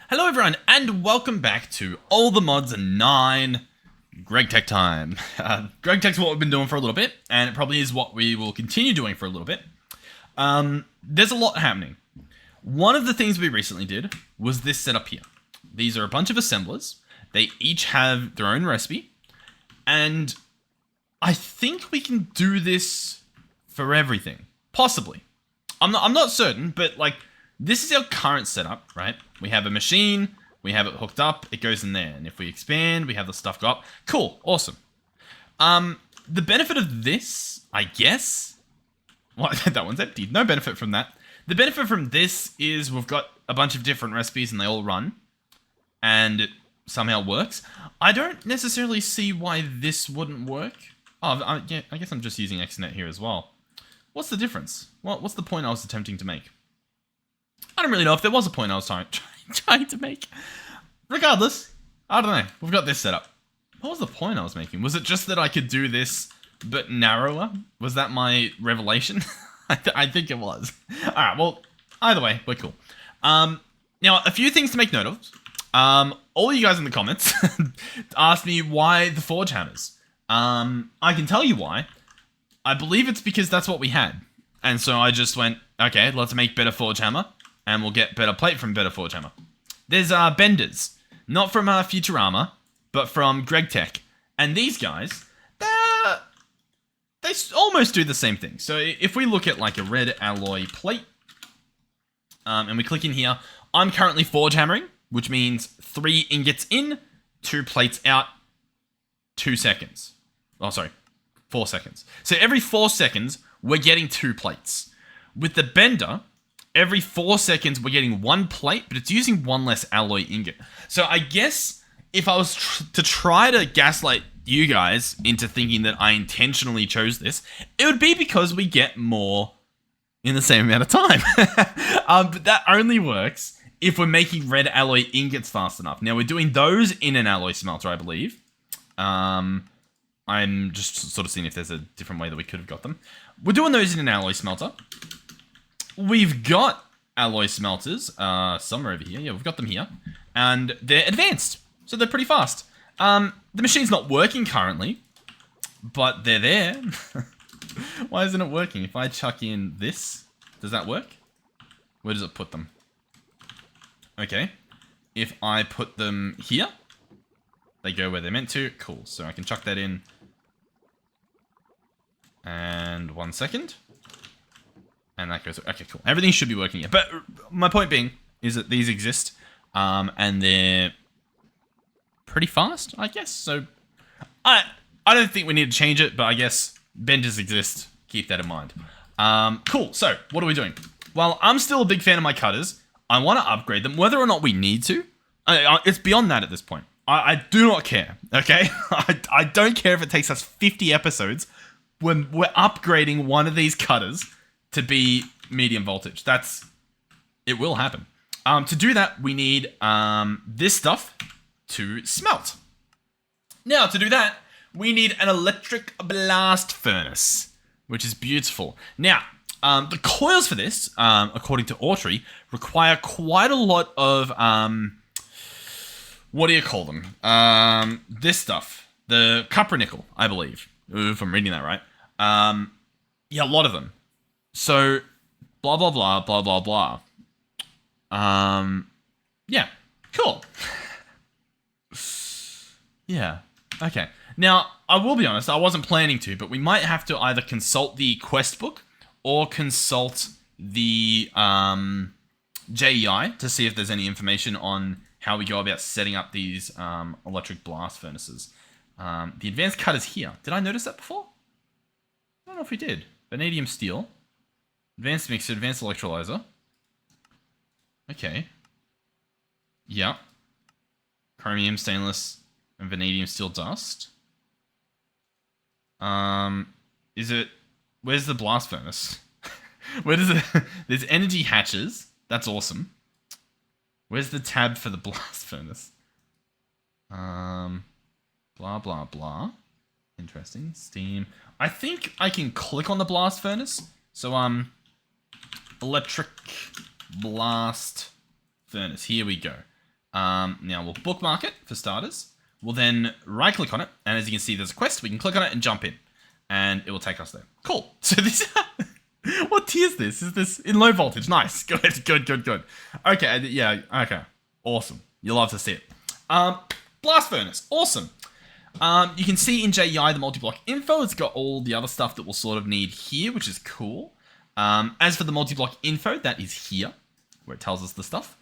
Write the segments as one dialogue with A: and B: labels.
A: Hello everyone, and welcome back to All the Mods 9 Greg Tech time. Greg Tech's what we've been doing for a little bit, and it probably is what we will continue doing for a little bit. There's a lot happening. One of the things we recently did was this setup here. These are a bunch of assemblers. They each have their own recipe, and I think we can do this for everything. Possibly. I'm not certain, but like, this is our current setup, right? We have a machine, we have it hooked up, it goes in there. And if we expand, we have the stuff go up. Cool, awesome. The benefit of this, I guess... Well, that one's empty. No benefit from that. The benefit from this is we've got a bunch of different recipes and they all run. And it somehow works. I don't necessarily see why this wouldn't work. Oh, yeah, I guess I'm just using XNet here as well. What's the difference? What's the point I was attempting to make? I don't really know if there was a point I was trying to make. Regardless, I don't know. We've got this set up. What was the point I was making? Was it just that I could do this, but narrower? Was that my revelation? I think it was. Alright, well, either way, we're cool. Now, a few things to make note of. All you guys in the comments asked me why the forge hammers. I can tell you why. I believe it's because that's what we had. And so I just went, okay, let's make better forge hammer. And we'll get better plate from better forge hammer. There's benders. Not from Futurama, but from Greg Tech. And these guys, they almost do the same thing. So if we look at like a red alloy plate, and we click in here, I'm currently forge hammering, which means 3 ingots in, 2 plates out, 2 seconds. Oh, sorry, 4 seconds. So every 4 seconds, we're getting 2 plates. With the bender, every 4 seconds, we're getting 1 plate, but it's using 1 less alloy ingot. So I guess if I was to try to gaslight you guys into thinking that I intentionally chose this, it would be because we get more in the same amount of time. But that only works if we're making red alloy ingots fast enough. Now, we're doing those in an alloy smelter, I believe. I'm just sort of seeing if there's a different way that we could have got them. We're doing those in an alloy smelter. We've got alloy smelters somewhere over here. Yeah, we've got them here. And they're advanced. So they're pretty fast. The machine's not working currently. But they're there. Why isn't it working? If I chuck in this, does that work? Where does it put them? Okay. If I put them here, they go where they're meant to. Cool. So I can chuck that in. And 1 second. And that goes, okay, cool. Everything should be working here. But my point being is that these exist, and they're pretty fast, I guess. So I don't think we need to change it, but I guess benders exist. Keep that in mind. Cool. So what are we doing? Well, I'm still a big fan of my cutters. I want to upgrade them, whether or not we need to. It's beyond that at this point. I do not care. Okay, I don't care if it takes us 50 episodes when we're upgrading one of these cutters to be medium voltage. It will happen. To do that, we need this stuff to smelt. Now, to do that, we need an electric blast furnace, which is beautiful. Now, the coils for this, according to Autry, require quite a lot of, what do you call them? This stuff. The cupronickel, I believe, if I'm reading that right. Yeah, a lot of them. So, blah, blah, blah, blah, blah, blah. Yeah, cool. Yeah, okay. Now, I will be honest, I wasn't planning to, but we might have to either consult the quest book or consult the JEI to see if there's any information on how we go about setting up these electric blast furnaces. The advanced cut is here. Did I notice that before? I don't know if we did. Vanadium steel. Advanced mixer, advanced electrolyzer. Okay. Yeah. Chromium, stainless, and vanadium steel dust. Is it... Where's the blast furnace? Where does it... There's energy hatches. That's awesome. Where's the tab for the blast furnace? Blah, blah, blah. Interesting. Steam. I think I can click on the blast furnace. So, electric blast furnace. Here we go. Now we'll bookmark it for starters. We'll then right click on it. And as you can see, there's a quest. We can click on it and jump in. And it will take us there. Cool. So this, what tier is this? Is this in low voltage? Nice. Good. Okay. Yeah. Okay. Awesome. You'll love to see it. Blast furnace. Awesome. You can see in JEI the multi-block info. It's got all the other stuff that we'll sort of need here, which is cool. As for the multi-block info, that is here, where it tells us the stuff.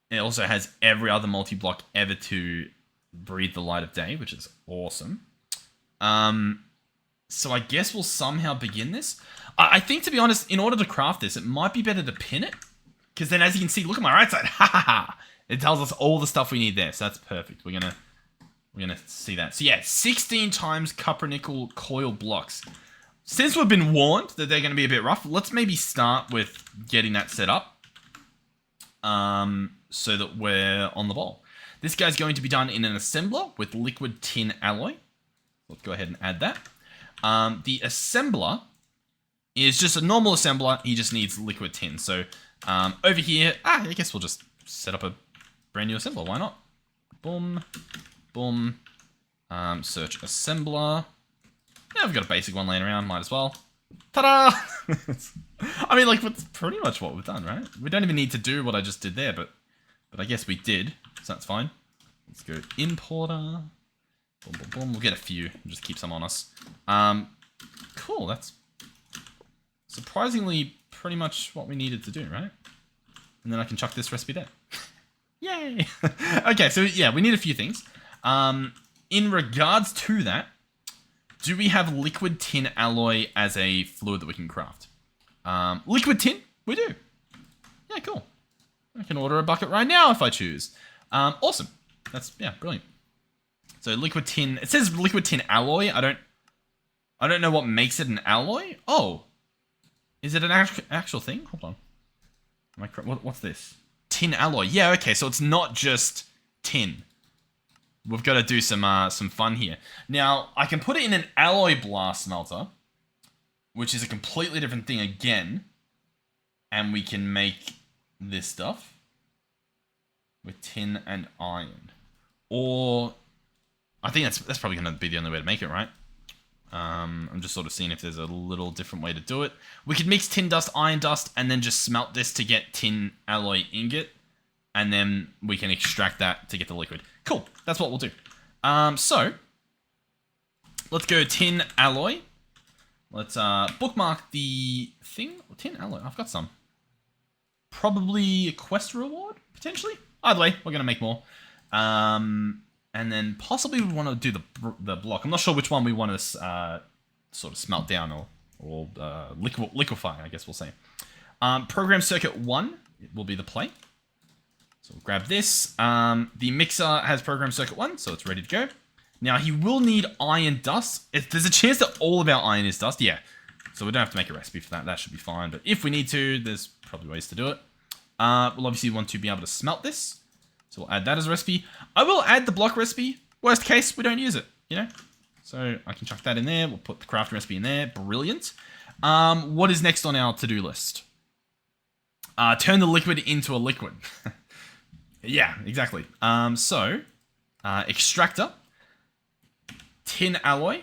A: It also has every other multi-block ever to breathe the light of day, which is awesome. So I guess we'll somehow begin this. I think, to be honest, in order to craft this, it might be better to pin it. Because then, as you can see, look at my right side. It tells us all the stuff we need there. So that's perfect. We're gonna see that. So yeah, 16 times copper nickel coil blocks. Since we've been warned that they're going to be a bit rough, let's maybe start with getting that set up. So that we're on the ball. This guy's going to be done in an assembler with liquid tin alloy. Let's go ahead and add that. The assembler is just a normal assembler. He just needs liquid tin. So over here, I guess we'll just set up a brand new assembler. Why not? Boom, boom. Search assembler. Yeah, I've got a basic one laying around. Might as well. Ta-da! I mean, like, that's pretty much what we've done, right? We don't even need to do what I just did there, but I guess we did, so that's fine. Let's go importer. Boom, boom, boom. We'll get a few. We'll just keep some on us. Cool, that's surprisingly pretty much what we needed to do, right? And then I can chuck this recipe there. Yay! Okay, so yeah, we need a few things. In regards to that, do we have liquid tin alloy as a fluid that we can craft? Liquid tin? We do. Yeah, cool. I can order a bucket right now if I choose. Awesome. That's, yeah, brilliant. So liquid tin, it says liquid tin alloy. I don't know what makes it an alloy. Oh, is it an actual thing? Hold on. What's this? Tin alloy. Yeah, okay, so it's not just tin. We've got to do some fun here. Now, I can put it in an alloy blast smelter, which is a completely different thing again. And we can make this stuff with tin and iron. Or, I think that's probably going to be the only way to make it, right? I'm just sort of seeing if there's a little different way to do it. We could mix tin dust, iron dust, and then just smelt this to get tin alloy ingot. And then we can extract that to get the liquid. Cool, that's what we'll do. So, let's go tin alloy. Let's bookmark the thing. Tin alloy, I've got some. Probably a quest reward, potentially. Either way, we're going to make more. And then possibly we want to do the block. I'm not sure which one we want to sort of smelt down or liquefy, I guess we'll say. Program circuit 1 will be the play. So we'll grab this. The mixer has program circuit 1, so it's ready to go. Now, he will need iron dust. There's a chance that all of our iron is dust. Yeah. So we don't have to make a recipe for that. That should be fine. But if we need to, there's probably ways to do it. We'll obviously want to be able to smelt this. So we'll add that as a recipe. I will add the block recipe. Worst case, we don't use it, you know? So I can chuck that in there. We'll put the craft recipe in there. Brilliant. What is next on our to-do list? Turn the liquid into a liquid. Yeah, exactly. Extractor. Tin alloy.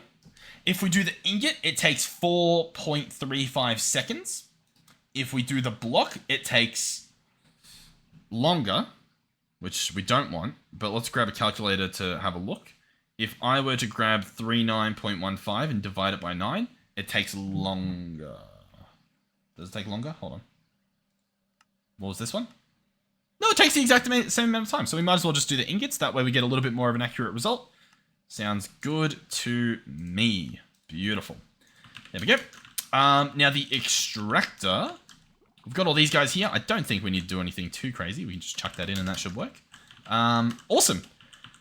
A: If we do the ingot, it takes 4.35 seconds. If we do the block, it takes longer, which we don't want, but let's grab a calculator to have a look. If I were to grab 39.15 and divide it by 9, it takes longer. Does it take longer? Hold on. What was this one? No, it takes the exact same amount of time, so we might as well just do the ingots. That way we get a little bit more of an accurate result. Sounds good to me. Beautiful. There we go. Now the extractor. We've got all these guys here. I don't think we need to do anything too crazy. We can just chuck that in and that should work. Awesome.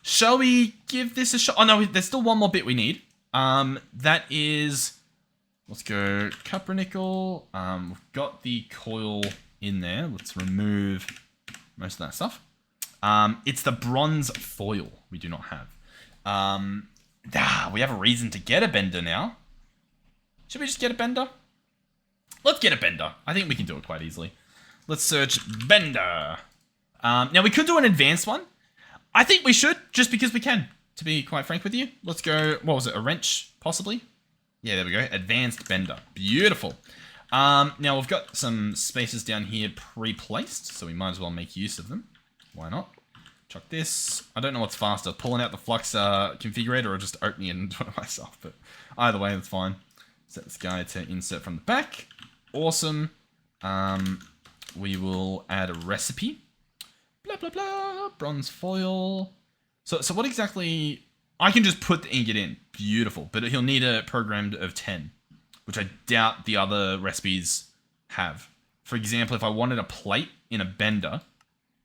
A: Shall we give this a shot? Oh no, there's still one more bit we need. That is, let's go copper nickel. We've got the coil in there. Let's remove most of that stuff. It's the bronze foil we do not have. We have a reason to get a bender now. Should we just get a bender? Let's get a bender. I think we can do it quite easily. Let's search bender. Now, we could do an advanced one. I think we should, just because we can, to be quite frank with you. Let's go, what was it, a wrench, possibly? Yeah, there we go. Advanced bender. Beautiful. Now, we've got some spaces down here pre-placed, so we might as well make use of them. Why not? Chuck this. I don't know what's faster, pulling out the flux configurator or just opening it and doing it myself, but either way, that's fine. Set this guy to insert from the back. Awesome. We will add a recipe. Blah, blah, blah. Bronze foil. So what exactly... I can just put the ingot in. Beautiful. But he'll need a programmed of 10, which I doubt the other recipes have. For example, if I wanted a plate in a bender,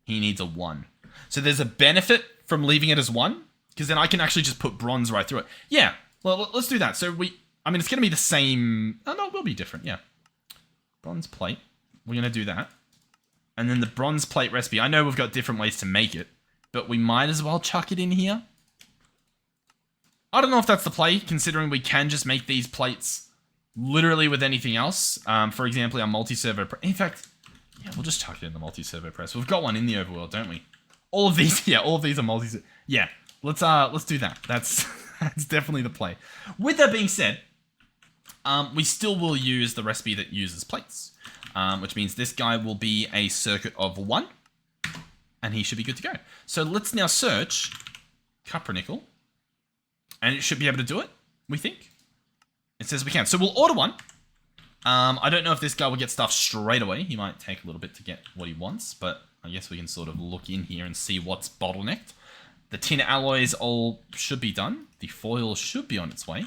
A: he needs a 1. So there's a benefit from leaving it as 1, because then I can actually just put bronze right through it. Yeah, well, let's do that. So I mean, it's going to be the same... Oh, no, it will be different, yeah. Bronze plate. We're going to do that. And then the bronze plate recipe. I know we've got different ways to make it, but we might as well chuck it in here. I don't know if that's the play, considering we can just make these plates literally with anything else. For example, our multi-servo... In fact, yeah, we'll just chuck it in the multi-servo press. We've got one in the overworld, don't we? All of these, yeah, all of these are multi... Yeah, let's do that. That's definitely the play. With that being said, we still will use the recipe that uses plates, which means this guy will be a circuit of 1, and he should be good to go. So let's now search copper nickel, and it should be able to do it, we think. It says we can. So we'll order one. I don't know if this guy will get stuff straight away. He might take a little bit to get what he wants, but I guess we can sort of look in here and see what's bottlenecked. The tin alloys all should be done. The foil should be on its way.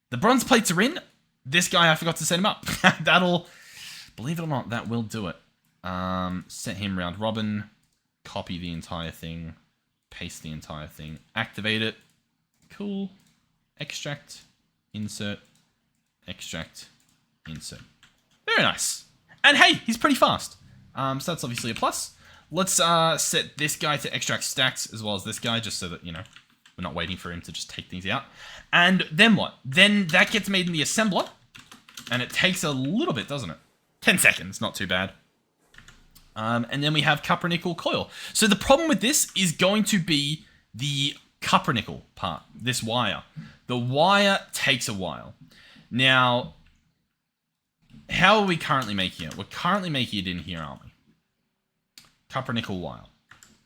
A: The bronze plates are in. This guy, I forgot to set him up. That'll, believe it or not, that will do it. Set him round robin. Copy the entire thing. Paste the entire thing. Activate it. Cool. Extract. Insert. Extract. Insert. Very nice. And hey, he's pretty fast. So that's obviously a plus. Let's set this guy to extract stacks as well as this guy, just so that, you know, we're not waiting for him to just take things out. And then what? Then that gets made in the assembler. And it takes a little bit, doesn't it? 10 seconds, not too bad. And then we have copper nickel coil. So the problem with this is going to be the copper nickel part, this wire. The wire takes a while. Now, how are we currently making it? We're currently making it in here, aren't we? Copper nickel wire.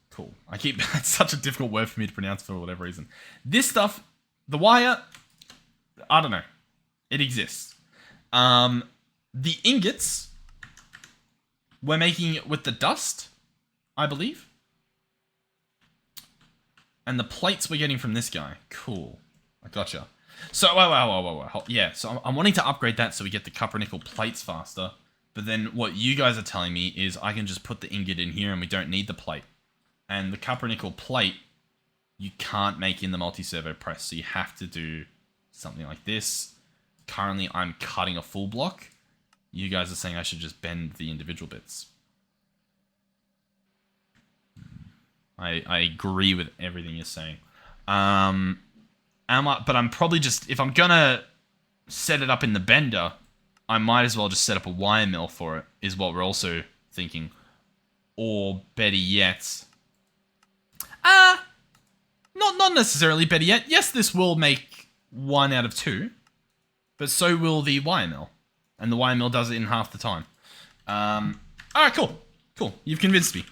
A: Cool. It's such a difficult word for me to pronounce for whatever reason. This stuff, the wire, I don't know. It exists. The ingots, we're making it with the dust, I believe. And the plates we're getting from this guy. Cool. I gotcha. So, whoa. Yeah, so I'm wanting to upgrade that so we get the copper nickel plates faster. But then what you guys are telling me is I can just put the ingot in here and we don't need the plate. And the copper nickel plate, you can't make in the multi-servo press. So you have to do something like this. Currently, I'm cutting a full block. You guys are saying I should just bend the individual bits. I agree with everything you're saying. But I'm probably just... If I'm gonna set it up in the bender, I might as well just set up a wire mill for it, is what we're also thinking. Or, better yet... Not necessarily better yet. Yes, this will make 1 out of 2. But so will the wire mill. And the wire mill does it in half the time. Alright, cool. Cool. You've convinced me.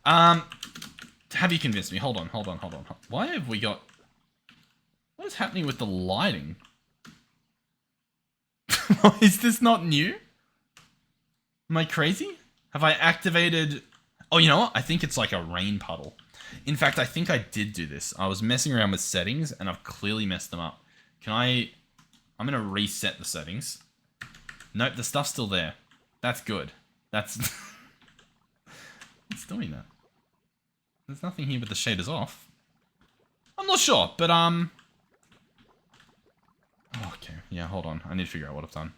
A: Have you convinced me? Hold on. Why have we got... What is happening with the lighting? Is this not new? Am I crazy? Have I activated... Oh, you know what? I think it's like a rain puddle. In fact, I think I did do this. I was messing around with settings, and I've clearly messed them up. I'm going to reset the settings. Nope, the stuff's still there. That's good. That's... It's doing that. There's nothing here with the shaders off. I'm not sure, but, Okay, yeah, hold on. I need to figure out what I've done.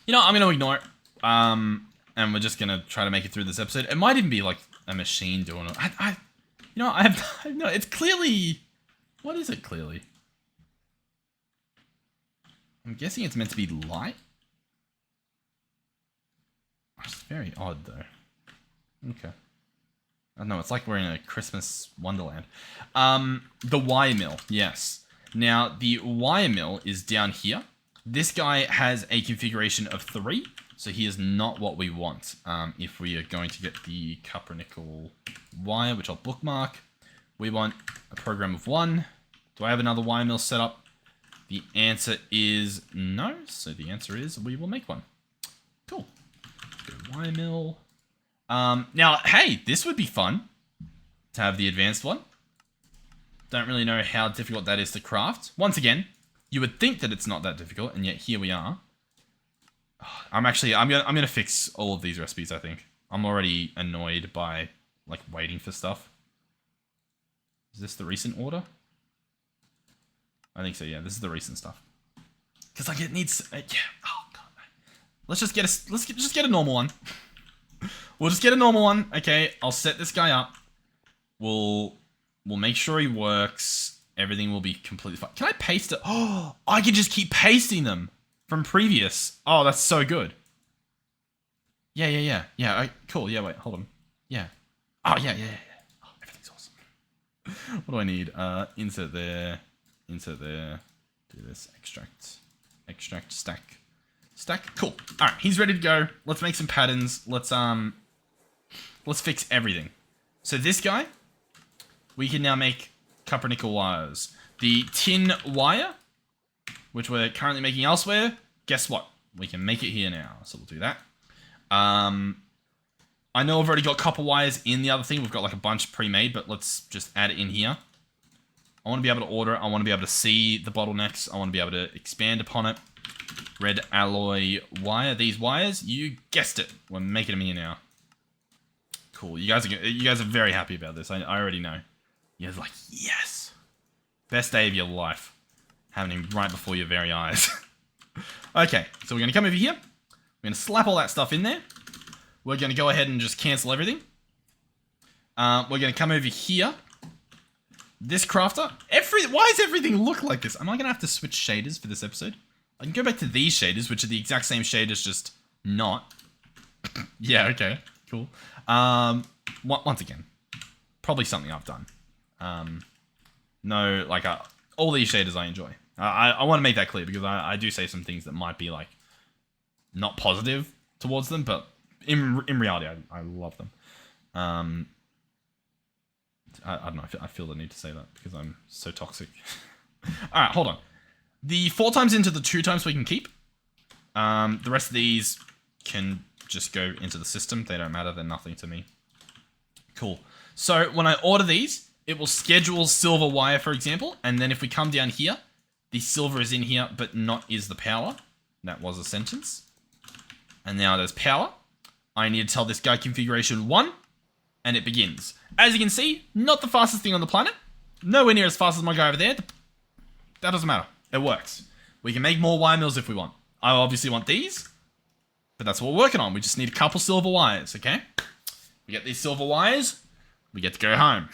A: You know, I'm going to ignore it. And we're just going to try to make it through this episode. It might even be, like, a machine doing it. You know, I have no, it's clearly... What is it, clearly? I'm guessing it's meant to be light? It's very odd, though. Okay. I don't know, it's like we're in a Christmas wonderland. The wire mill, yes. Now, the wire mill is down here. This guy has a configuration of 3, so he is not what we want. If we are going to get the copper nickel wire, which I'll bookmark, we want a program of 1. Do I have another wire mill set up? The answer is no, so the answer is we will make one. Cool. Go wire mill. Now, hey, this would be fun to have the advanced one. Don't really know how difficult that is to craft. Once again, you would think that it's not that difficult, and yet here we are. I'm gonna fix all of these recipes, I think. I'm already annoyed by, like, waiting for stuff. Is this the recent order? I think so, yeah, this is the recent stuff. Because, like, it needs, yeah, oh, God. Let's just get a normal one. We'll just get a normal one. Okay, I'll set this guy up. We'll make sure he works. Everything will be completely fine. Can I paste it? Oh, I can just keep pasting them from previous. Oh, that's so good. Yeah. Cool. Yeah, wait, hold on. Yeah. Oh, yeah. Oh, everything's awesome. What do I need? Insert there. Insert there. Do this. Extract. Stack. Cool. All right, he's ready to go. Let's make some patterns. Let's fix everything. So this guy, we can now make copper nickel wires. The tin wire, which we're currently making elsewhere, guess what? We can make it here now. So we'll do that. I know I've already got copper wires in the other thing. We've got like a bunch pre-made, but let's just add it in here. I want to be able to order it. I want to be able to see the bottlenecks. I want to be able to expand upon it. Red alloy wire. These wires, you guessed it. We're making them here now. Cool. You guys are very happy about this. I already know. You guys are like, yes. Best day of your life. Happening right before your very eyes. Okay, so we're going to come over here. We're going to slap all that stuff in there. We're going to go ahead and just cancel everything. We're going to come over here. This crafter. Why does everything look like this? Am I going to have to switch shaders for this episode? I can go back to these shaders, which are the exact same shaders, just not. Yeah, okay. Cool. Once again, probably something I've done. No, like, all these shaders I enjoy. I want to make that clear, because I do say some things that might be, like, not positive towards them, but in reality, I love them. I don't know, I feel the need to say that, because I'm so toxic. Alright, hold on. The 4 times into the 2 times we can keep. The rest of these can just go into the system. They don't matter. They're nothing to me. Cool. So when I order these, it will schedule silver wire, for example. And then if we come down here, the silver is in here, but not is the power. That was a sentence. And now there's power. I need to tell this guy configuration 1, and it begins. As you can see, not the fastest thing on the planet. Nowhere near as fast as my guy over there. That doesn't matter. It works. We can make more wire mills if we want. I obviously want these, but that's what we're working on. We just need a couple silver wires, okay? We get these silver wires, we get to go home.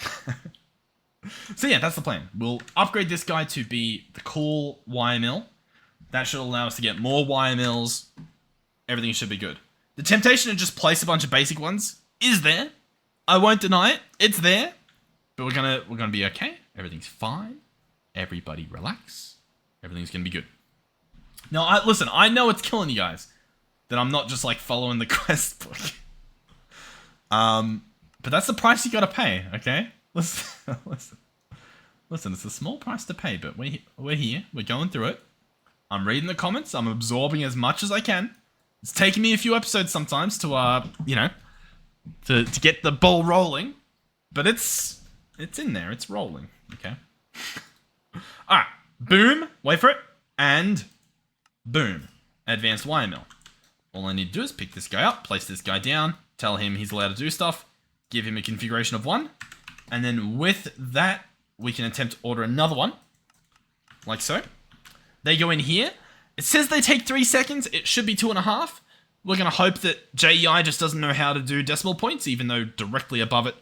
A: So yeah, that's the plan. We'll upgrade this guy to be the cool wire mill. That should allow us to get more wire mills. Everything should be good. The temptation to just place a bunch of basic ones is there. I won't deny it. It's there. But we're gonna be okay. Everything's fine. Everybody relax. Everything's gonna be good. Now, listen, I know it's killing you guys that I'm not just, like, following the quest book. But that's the price you gotta pay, okay? Listen, it's a small price to pay, but we're here. We're going through it. I'm reading the comments. I'm absorbing as much as I can. It's taking me a few episodes sometimes to, you know, to get the ball rolling. But it's in there. It's rolling, okay? Alright. Boom. Wait for it. And boom. Advanced wire mill. All I need to do is pick this guy up, place this guy down, tell him he's allowed to do stuff, give him a configuration of 1, and then with that, we can attempt to order another one, like so. They go in here. It says they take 3 seconds. It should be 2.5. We're going to hope that JEI just doesn't know how to do decimal points, even though directly above it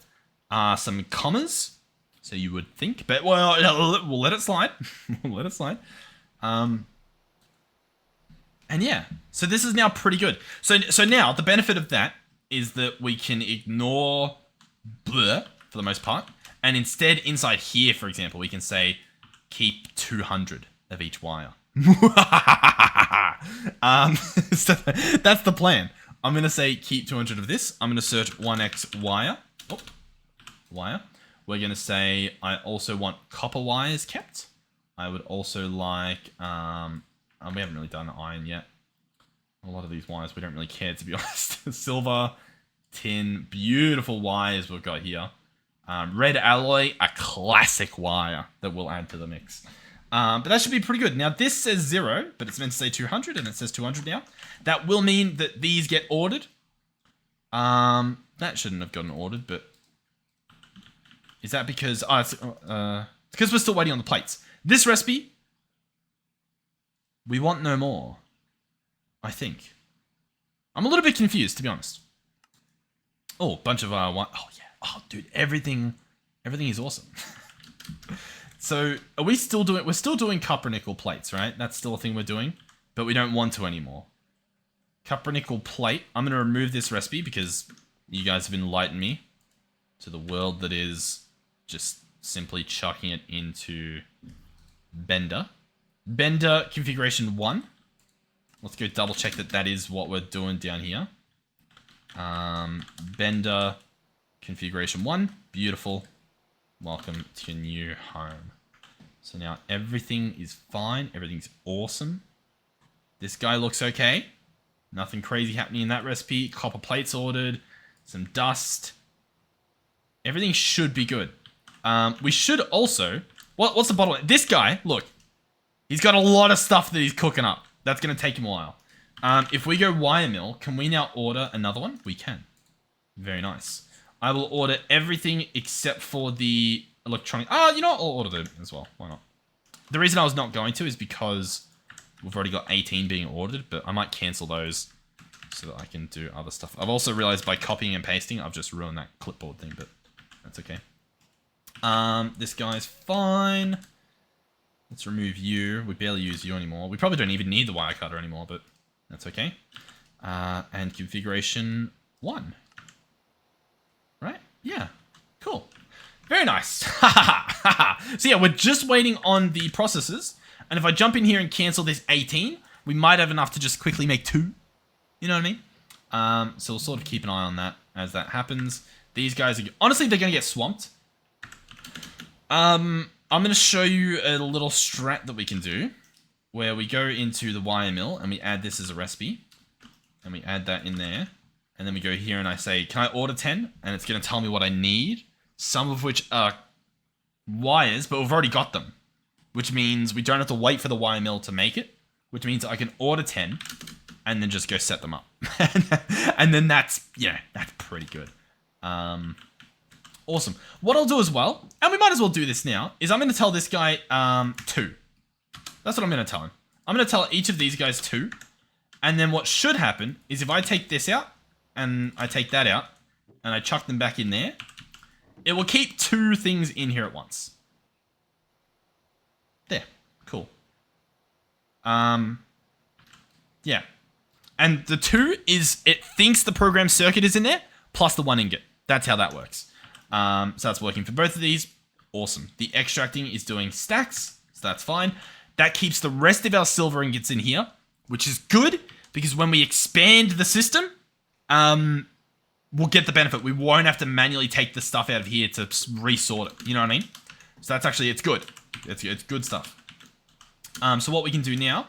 A: are some commas. So you would think, but well, we'll let it slide. We'll let it slide. And yeah, so this is now pretty good. So now the benefit of that is that we can ignore bleh for the most part. And instead, inside here, for example, we can say keep 200 of each wire. So that's the plan. I'm going to say keep 200 of this. I'm going to search 1x wire. Oh, wire. We're going to say I also want copper wires kept. I would also like, we haven't really done iron yet. A lot of these wires we don't really care, to be honest. Silver, tin, beautiful wires we've got here. Red alloy, a classic wire that we'll add to the mix. But that should be pretty good. Now, this says 0, but it's meant to say 200, and it says 200 now. That will mean that these get ordered. That shouldn't have gotten ordered, but... Is that because... Oh, it's because we're still waiting on the plates. This recipe... We want no more. I think. I'm a little bit confused, to be honest. Oh, bunch of... Oh, yeah. Oh, dude, everything is awesome. So, are we still doing... We're still doing copper nickel plates, right? That's still a thing we're doing. But we don't want to anymore. Copper nickel plate. I'm going to remove this recipe because you guys have enlightened me to the world that is just simply chucking it into Bender. Bender configuration 1. Let's go double check that that is what we're doing down here. Bender configuration 1. Beautiful. Welcome to your new home. So now everything is fine. Everything's awesome. This guy looks okay. Nothing crazy happening in that recipe. Copper plates ordered. Some dust. Everything should be good. We should also... What's the bottleneck? This guy, look. He's got a lot of stuff that he's cooking up. That's going to take him a while. If we go wire mill, can we now order another one? We can. Very nice. I will order everything except for the electronic... you know what? I'll order them as well. Why not? The reason I was not going to is because we've already got 18 being ordered, but I might cancel those so that I can do other stuff. I've also realized by copying and pasting, I've just ruined that clipboard thing, but that's okay. This guy's fine. Let's remove you. We barely use you anymore. We probably don't even need the wire cutter anymore, but that's okay. And configuration 1. Right? Yeah. Cool. Very nice. So yeah, we're just waiting on the processes. And if I jump in here and cancel this 18, we might have enough to just quickly make 2. You know what I mean? So we'll sort of keep an eye on that as that happens. These guys are... Honestly, they're going to get swamped. I'm going to show you a little strat that we can do. Where we go into the wire mill and we add this as a recipe. And we add that in there. And then we go here and I say, can I order 10? And it's going to tell me what I need. Some of which are wires, but we've already got them. Which means we don't have to wait for the wire mill to make it. Which means I can order 10 and then just go set them up. And then that's, yeah, that's pretty good. Awesome. What I'll do as well, and we might as well do this now, is I'm going to tell this guy 2. That's what I'm going to tell him. I'm going to tell each of these guys 2. And then what should happen is if I take this out, and I take that out, and I chuck them back in there, it will keep 2 things in here at once. There. Cool. Yeah. And the 2 is, it thinks the program circuit is in there, plus the 1 ingot. That's how that works. So that's working for both of these. Awesome. The extracting is doing stacks, so that's fine. That keeps the rest of our silver ingots in here, which is good, because when we expand the system, we'll get the benefit. We won't have to manually take the stuff out of here to resort it. You know what I mean? So that's actually, it's good. It's good stuff. So what we can do now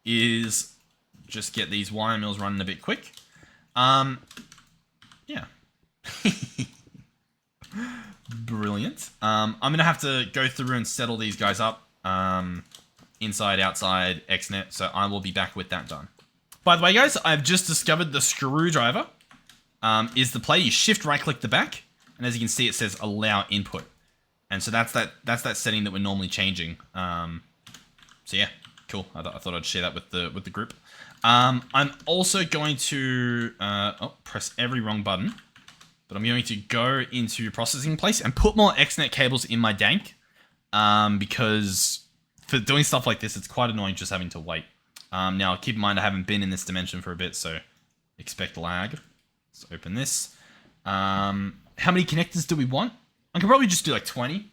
A: is just get these wire mills running a bit quick. Yeah. Brilliant. I'm going to have to go through and settle these guys up. Inside, outside, XNet. So I will be back with that done. By the way, guys, I've just discovered the screwdriver is the play. You shift right click the back. And as you can see, it says allow input. And so that's that setting that we're normally changing. So yeah, cool. I thought I'd share that with the group. I'm also going to press every wrong button. But I'm going to go into processing place and put more XNet cables in my dank. Because for doing stuff like this, it's quite annoying just having to wait. Now, keep in mind I haven't been in this dimension for a bit, so expect lag. Let's open this. And How many connectors do we want? I can probably just do like 20.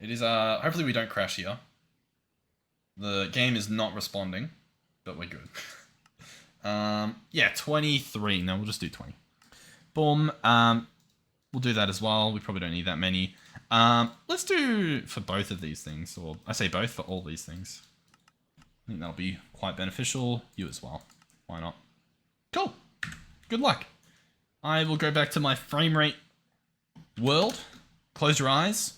A: It is, hopefully we don't crash here. The game is not responding, but we're good. Yeah, 23. No, we'll just do 20. Boom. We'll do that as well. We probably don't need that many. Let's do for both of these things, or I say both for all these things. I think that'll be quite beneficial. You as well. Why not? Cool. Good luck. I will go back to my frame rate world. Close your eyes.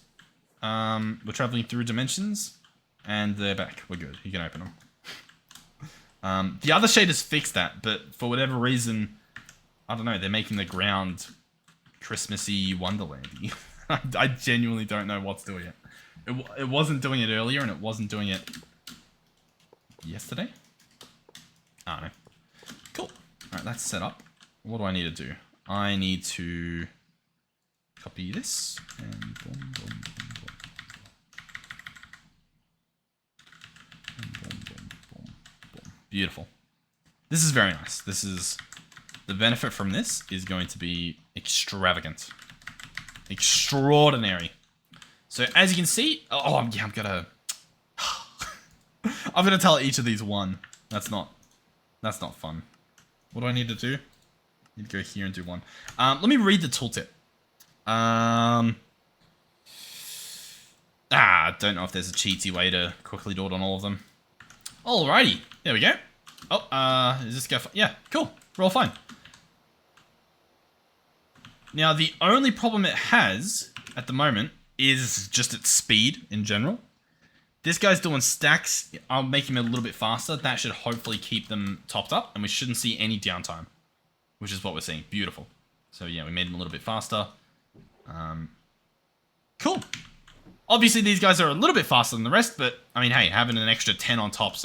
A: We're traveling through dimensions, and they're back. We're good. You can open them. The other shaders fixed that, but for whatever reason, I don't know, they're making the ground Christmassy Wonderlandy. I genuinely don't know what's doing it. It wasn't doing it earlier, and it wasn't doing it yesterday? I don't know. Cool. Alright, that's set up. What do I need to do? I need to copy this, and boom, boom, boom, boom. Boom, boom, boom, boom. Beautiful. This is very nice. This is... The benefit from this is going to be extravagant. Extraordinary. So, as you can see... Oh, yeah, I'm gonna... I'm gonna tell each of these one. That's not fun. What do I need to do? I need to go here and do one. Let me read the tooltip. Don't know if there's a cheaty way to quickly do it on all of them. Alrighty. There we go. Oh, is this go... Yeah, cool. We're all fine. Now, the only problem it has at the moment is just its speed in general. This guy's doing stacks. I'll make him a little bit faster. That should hopefully keep them topped up, and we shouldn't see any downtime, which is what we're seeing. Beautiful. So, yeah, we made them a little bit faster. Cool. Obviously, these guys are a little bit faster than the rest, but, I mean, hey, having an extra 10 on top's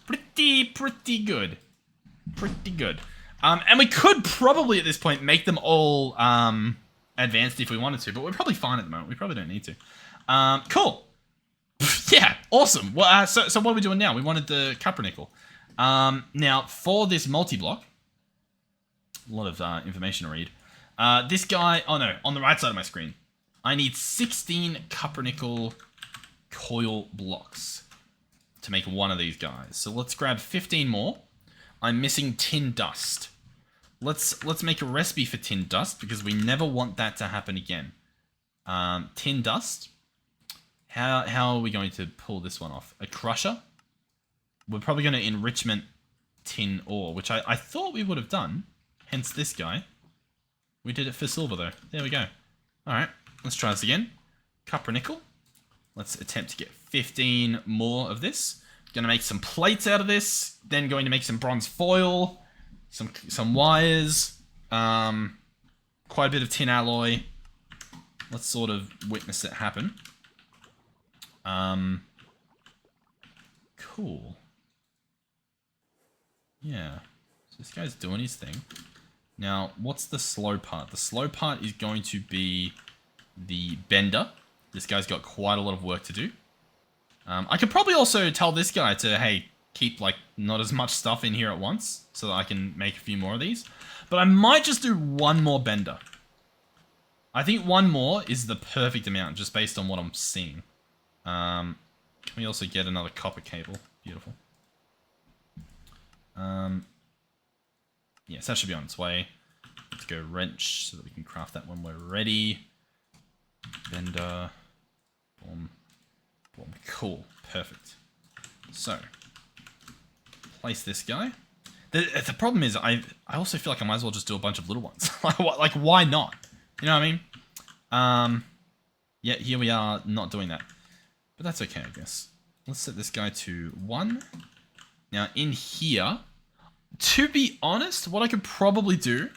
A: pretty good. Pretty good. And we could probably, at this point, make them all advanced if we wanted to, but we're probably fine at the moment. We probably don't need to. Cool. Yeah, awesome. Well, so what are we doing now? We wanted the Cupronickel. Now, for this multi-block, a lot of information to read. This guy, oh no, on the right side of my screen, I need 16 Cupronickel coil blocks to make one of these guys. So let's grab 15 more. I'm missing tin dust. Let's make a recipe for tin dust because we never want that to happen again. Tin dust. How are we going to pull this one off? A crusher? We're probably going to enrichment tin ore, which I thought we would have done. Hence this guy. We did it for silver though. There we go. Alright, let's try this again. Cupronickel. Let's attempt to get 15 more of this. Gonna make some plates out of this. Then going to make some bronze foil. Some wires. Quite a bit of tin alloy. Let's sort of witness it happen. Cool. Yeah. So this guy's doing his thing. Now, what's the slow part? The slow part is going to be the bender. This guy's got quite a lot of work to do. I could probably also tell this guy to, hey, keep, like, not as much stuff in here at once so that I can make a few more of these. But I might just do one more bender. I think one more is the perfect amount, just based on what I'm seeing. Can we also get another copper cable? Beautiful. Yes, that should be on its way. Let's go wrench so that we can craft that when we're ready. Bender. Boom. Boom. Cool. Perfect. So, place this guy. The problem is, I also feel like I might as well just do a bunch of little ones. like, why not? You know what I mean? Yeah, here we are not doing that. But that's okay, I guess. Let's set this guy to 1. Now, in here, to be honest, what I could probably do...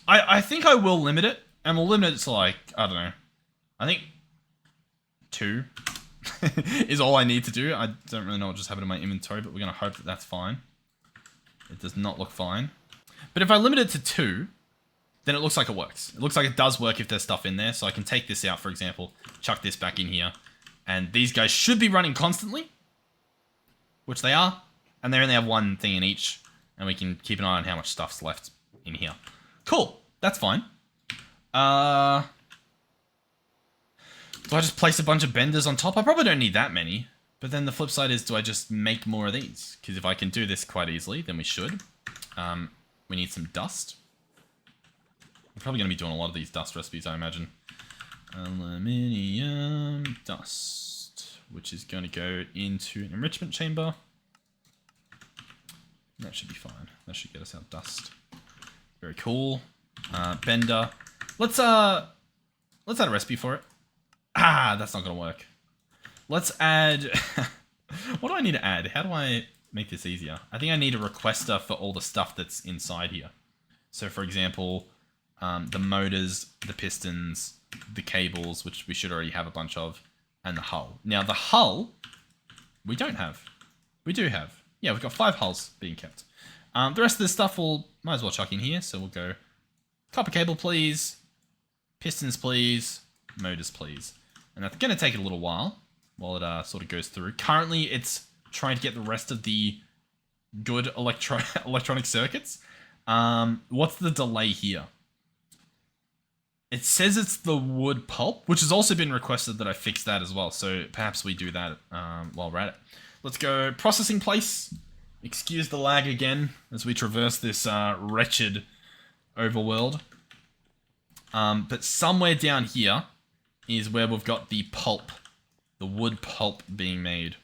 A: I think I will limit it. And we'll limit it to, like, I don't know. I think 2 is all I need to do. I don't really know what just happened in my inventory, but we're going to hope that that's fine. It does not look fine. But if I limit it to 2... then it looks like it works. It looks like it does work if there's stuff in there. So I can take this out, for example, chuck this back in here. And these guys should be running constantly, which they are. And they only have one thing in each. And we can keep an eye on how much stuff's left in here. Cool. That's fine. Do I just place a bunch of benders on top? I probably don't need that many. But then the flip side is, do I just make more of these? Because if I can do this quite easily, then we should. We need some dust. We're probably going to be doing a lot of these dust recipes, I imagine. Aluminium dust, which is going to go into an enrichment chamber. That should be fine. That should get us our dust. Very cool. Bender. Let's add a recipe for it. Ah, that's not going to work. Let's add... What do I need to add? How do I make this easier? I think I need a requester for all the stuff that's inside here. So, for example, the motors, the pistons, the cables, which we should already have a bunch of, and the hull. Now, the hull, we don't have. We do have. Yeah, we've got 5 hulls being kept. The rest of this stuff we'll might as well chuck in here. So we'll go copper cable, please. Pistons, please. Motors, please. And that's going to take a little while it sort of goes through. Currently, it's trying to get the rest of the good electronic circuits. What's the delay here? It says it's the wood pulp, which has also been requested that I fix that as well. So perhaps we do that while we're at it. Let's go processing place. Excuse the lag again as we traverse this wretched overworld. But somewhere down here is where we've got the pulp, the wood pulp being made.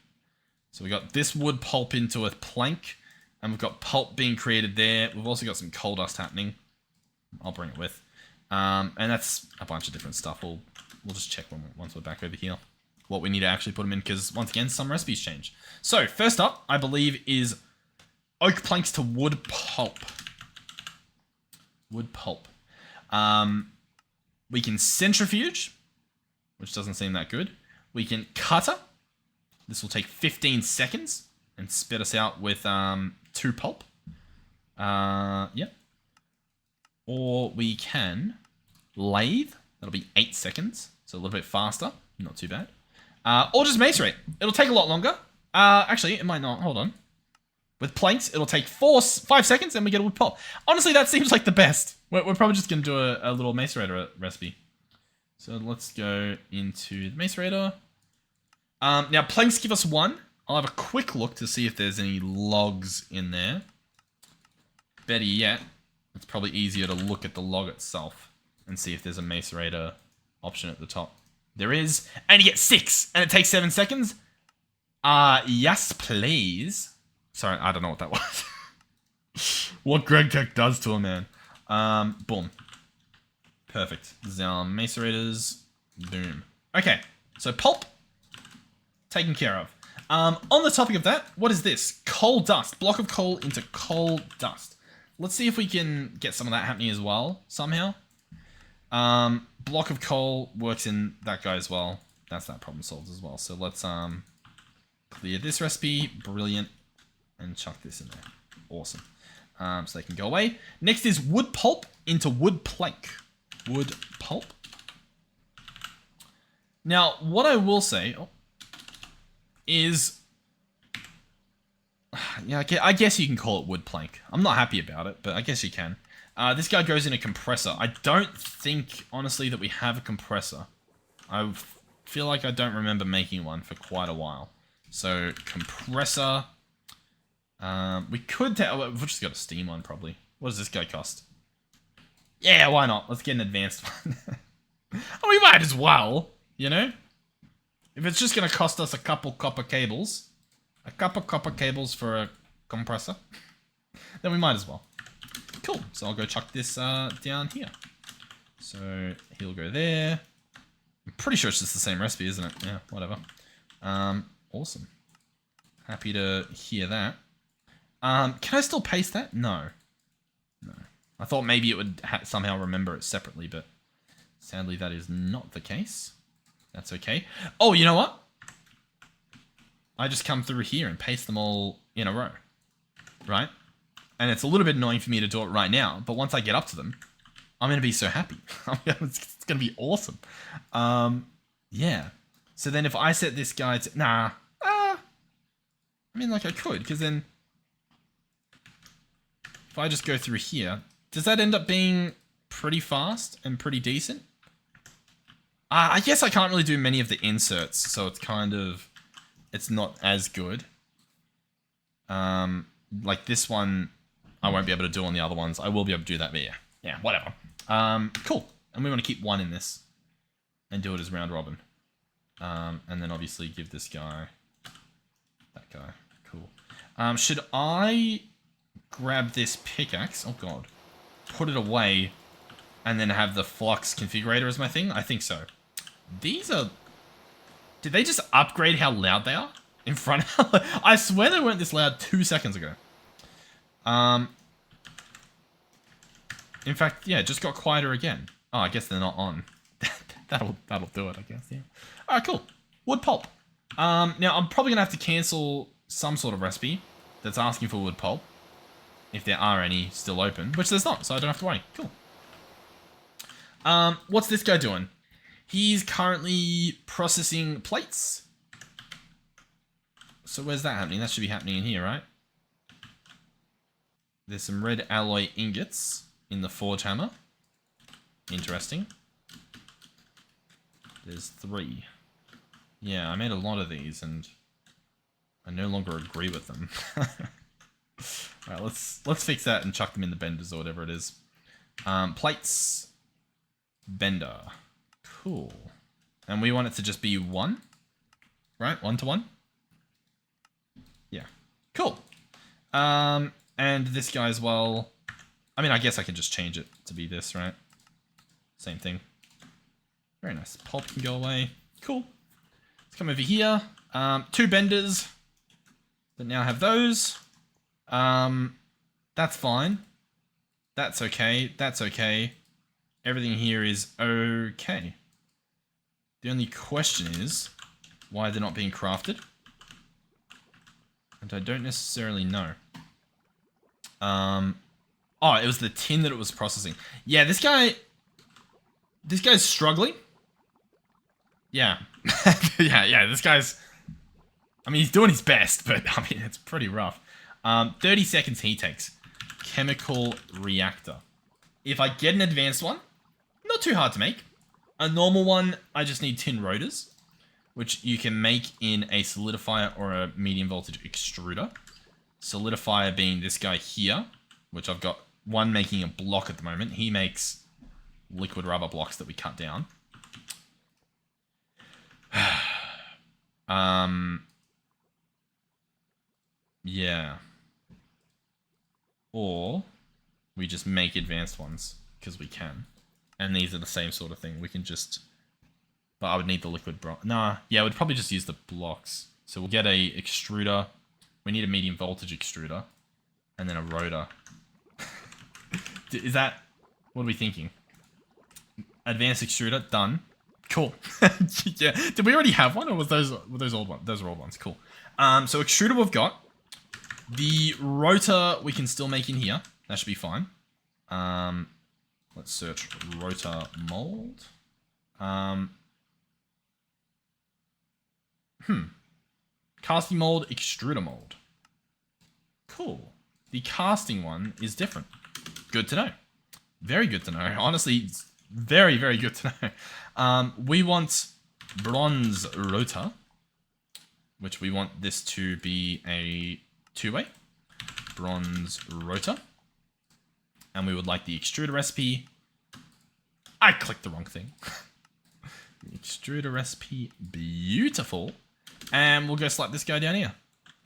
A: So we got this wood pulp into a plank, and we've got pulp being created there. We've also got some coal dust happening. I'll bring it with. And that's a bunch of different stuff. We'll just check once we're back over here what we need to actually put them in, because once again, some recipes change. So first up, I believe, is oak planks to wood pulp. Wood pulp. We can centrifuge, which doesn't seem that good. We can cutter. This will take 15 seconds and spit us out with 2 pulp. Yeah. Or we can lathe. That'll be 8 seconds, so a little bit faster. Not too bad. Or just macerate. It'll take a lot longer. Actually, it might not. Hold on. With planks, it'll take 5 seconds and we get a wood pulp. Honestly, that seems like the best. We're probably just going to do a little macerator recipe. So let's go into the macerator. Now, planks give us 1. I'll have a quick look to see if there's any logs in there. Better yet, it's probably easier to look at the log itself and see if there's a macerator option at the top. There is, and you get 6, and it takes 7 seconds. Yes, please. Sorry, I don't know what that was. What Greg Tech does to a man. Boom. Perfect. This is our macerators. Boom. Okay, so pulp taken care of. On the topic of that, what is this? Coal dust. Block of coal into coal dust. Let's see if we can get some of that happening as well, somehow. Block of coal works in that guy as well. That's that problem solved as well. So let's clear this recipe. Brilliant. And chuck this in there. Awesome. So they can go away. Next is wood pulp into wood plank. Wood pulp. Now, what I will say is... Yeah, I guess you can call it wood plank. I'm not happy about it, but I guess you can. This guy goes in a compressor. I don't think, honestly, that we have a compressor. I feel like I don't remember making one for quite a while. So, compressor. We could... we've just got a steam one, probably. What does this guy cost? Yeah, why not? Let's get an advanced one. Oh, we might as well, you know? If it's just going to cost us a couple copper cables... A couple copper cables for a compressor. Then we might as well. Cool. So I'll go chuck this down here. So he'll go there. I'm pretty sure it's just the same recipe, isn't it? Yeah, whatever. Awesome. Happy to hear that. Can I still paste that? No. No. I thought maybe it would somehow remember it separately, but sadly that is not the case. That's okay. Oh, you know what? I just come through here and paste them all in a row, right? And it's a little bit annoying for me to do it right now, but once I get up to them, I'm going to be so happy. It's going to be awesome. Yeah. So then if I set this guy to... Nah. I mean, like I could, because then... If I just go through here, Does that end up being pretty fast and pretty decent? I guess I can't really do many of the inserts, so it's kind of... It's not as good. Like this one, I won't be able to do on the other ones. I will be able to do that, but yeah. Yeah, whatever. Cool. And we want to keep one in this. And do it as round robin. And then obviously give this guy... That guy. Cool. Should I grab this pickaxe? Oh god. Put it away. And then have the flux configurator as my thing? I think so. These are... Did they just upgrade how loud they are? In front of... I swear they weren't this loud 2 seconds ago. In fact, yeah, it just got quieter again. Oh, I guess they're not on. that'll do it, I guess, yeah. Alright, cool. Wood pulp. Now, I'm probably going to have to cancel some sort of recipe that's asking for wood pulp. If there are any still open, which there's not, so I don't have to worry. Cool. What's this guy doing? He's currently processing plates. So where's that happening? That should be happening in here, right? There's some red alloy ingots in the forge hammer. Interesting. There's 3. Yeah, I made a lot of these and I no longer agree with them. Alright, let's fix that and chuck them in the benders or whatever it is. Plates. Bender. Cool. And we want it to just be 1? Right? 1 to 1? Yeah. Cool. And this guy as well. I mean, I guess I can just change it to be this, right? Same thing. Very nice. Pulp can go away. Cool. Let's come over here. 2 benders that now have those. That's fine. That's okay. That's okay. Everything here is okay. The only question is why they're not being crafted. And I don't necessarily know. Oh, it was the tin that it was processing. Yeah, this guy's struggling. Yeah. yeah, this guy's... I mean, he's doing his best, but I mean, it's pretty rough. 30 seconds he takes. Chemical reactor. If I get an advanced one, not too hard to make. A normal one, I just need tin rotors, which you can make in a solidifier or a medium voltage extruder. Solidifier being this guy here, which I've got one making a block at the moment. He makes liquid rubber blocks that we cut down. Yeah. Or we just make advanced ones, because we can. And these are the same sort of thing. We can just... But I would need the liquid Nah, yeah, we'd probably just use the blocks. So we'll get a extruder. We need a medium voltage extruder. And then a rotor. Is that... What are we thinking? Advanced extruder, done. Cool. Yeah. Did we already have one, or were those old ones? Those are old ones. Cool. So extruder we've got. The rotor we can still make in here. That should be fine. Let's search rotor mold. Casting mold, extruder mold. Cool. The casting one is different. Good to know. Very good to know. Honestly, it's very, very good to know. We want bronze rotor, which we want this to be a 2-way. Bronze rotor. And we would like the extruder recipe. I clicked the wrong thing. The extruder recipe, beautiful. And we'll go slap this guy down here,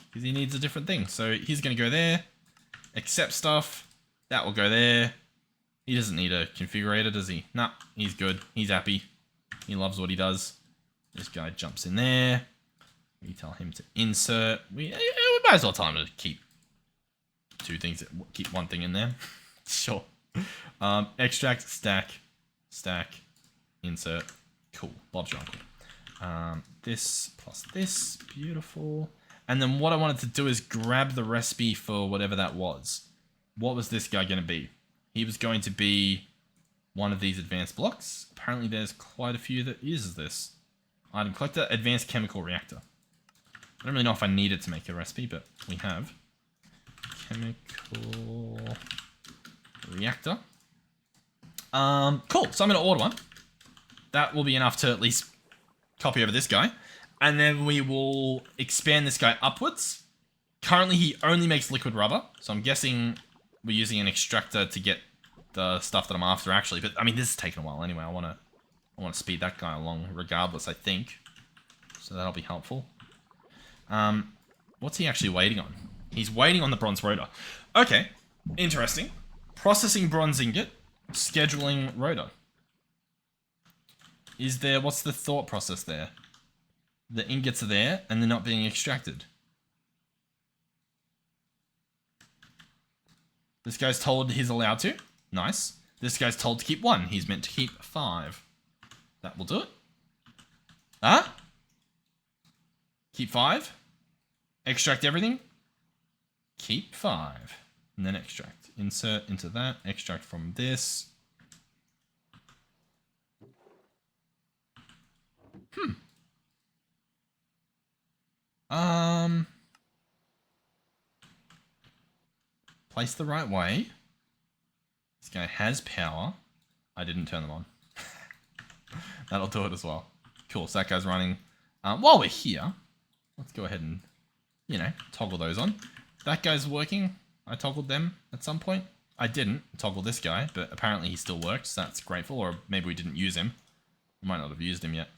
A: because he needs a different thing. So he's going to go there. Accept stuff. That will go there. He doesn't need a configurator, does he? Nah, he's good. He's happy. He loves what he does. This guy jumps in there. We tell him to insert. We might as well tell him to keep 2 things. Keep 1 thing in there. Sure. Extract, stack, insert. Cool. Bob's your uncle. This plus this. Beautiful. And then what I wanted to do is grab the recipe for whatever that was. What was this guy going to be? He was going to be one of these advanced blocks. Apparently there's quite a few that uses this. Item collector, advanced chemical reactor. I don't really know if I need it to make a recipe, but we have. Chemical reactor. Cool. So I'm going to order one. That will be enough to at least copy over this guy. And then we will expand this guy upwards. Currently, he only makes liquid rubber. So I'm guessing we're using an extractor to get the stuff that I'm after, actually. But, I mean, this is taking a while anyway. I want to speed that guy along regardless, I think. So that'll be helpful. What's he actually waiting on? He's waiting on the bronze rotor. Okay, interesting. Processing bronze ingot, scheduling rotor. What's the thought process there? The ingots are there, and they're not being extracted. This guy's told he's allowed to. Nice. This guy's told to keep 1. He's meant to keep 5. That will do it. Huh? Keep 5. Extract everything. Keep 5. And then extract. Insert into that. Extract from this. Place the right way. This guy has power. I didn't turn them on. That'll do it as well. Cool, so that guy's running. While we're here, let's go ahead and, toggle those on. That guy's working. I toggled them at some point. I didn't toggle this guy, but apparently he still works, so that's grateful, or maybe we didn't use him. We might not have used him yet.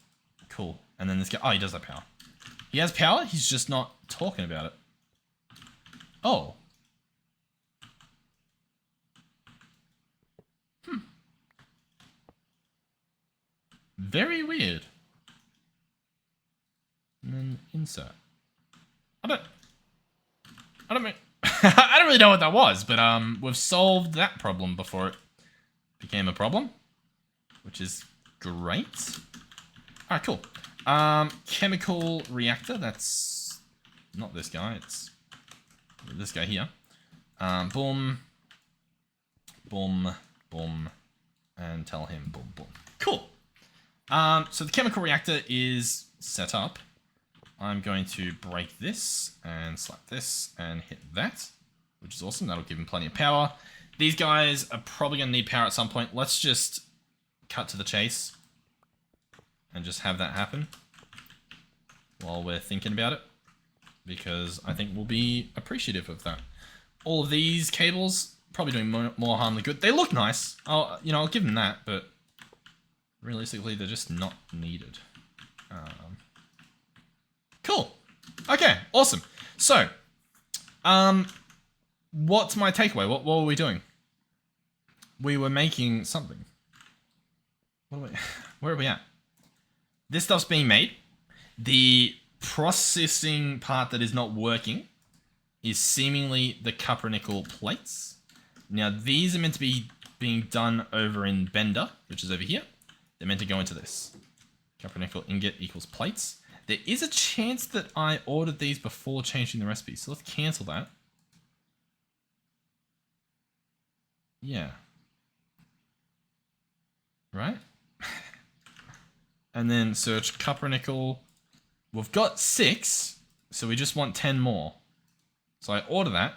A: Cool. And then this guy, he does have power. He has power, he's just not talking about it. Oh. Very weird. And then insert. I don't really know what that was, but we've solved that problem before it became a problem, which is great. Alright, cool. Chemical reactor, that's not this guy, it's this guy here. Boom, boom, boom, and tell him boom, boom. Cool. So the chemical reactor is set up. I'm going to break this and slap this and hit that, which is awesome. That'll give him plenty of power. These guys are probably going to need power at some point. Let's just cut to the chase and just have that happen while we're thinking about it, because I think we'll be appreciative of that. All of these cables probably doing more harm than good. They look nice. I'll give them that, but realistically, they're just not needed. Cool. Okay, awesome. So, what's my takeaway? What were we doing? We were making something. Where are we at? This stuff's being made. The processing part that is not working is seemingly the copper nickel plates. Now, these are meant to be being done over in Bender, which is over here. They're meant to go into this. Copper nickel ingot equals plates. There is a chance that I ordered these before changing the recipe, so let's cancel that. Yeah. Right? And then search copper nickel. We've got 6, so we just want 10 more. So I order that,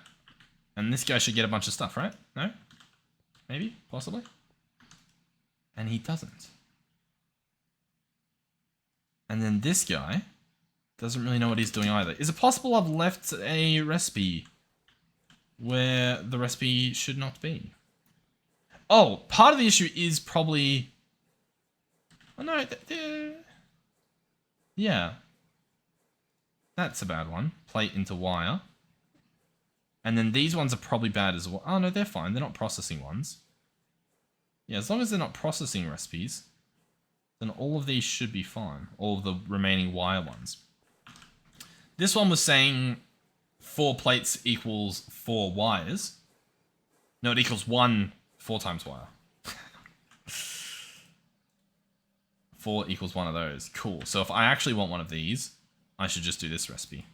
A: and this guy should get a bunch of stuff, right? No? Maybe? Possibly? And he doesn't. And then this guy doesn't really know what he's doing either. Is it possible I've left a recipe where the recipe should not be? Oh, part of the issue is probably... Oh no, yeah. That's a bad one. Plate into wire. And then these ones are probably bad as well. Oh no, they're fine. They're not processing ones. Yeah, as long as they're not processing recipes, then all of these should be fine. All of the remaining wire ones. This one was saying 4 plates equals 4 wires. No, it equals 1 4 times wire. 4 equals 1 of those. Cool. So if I actually want one of these, I should just do this recipe.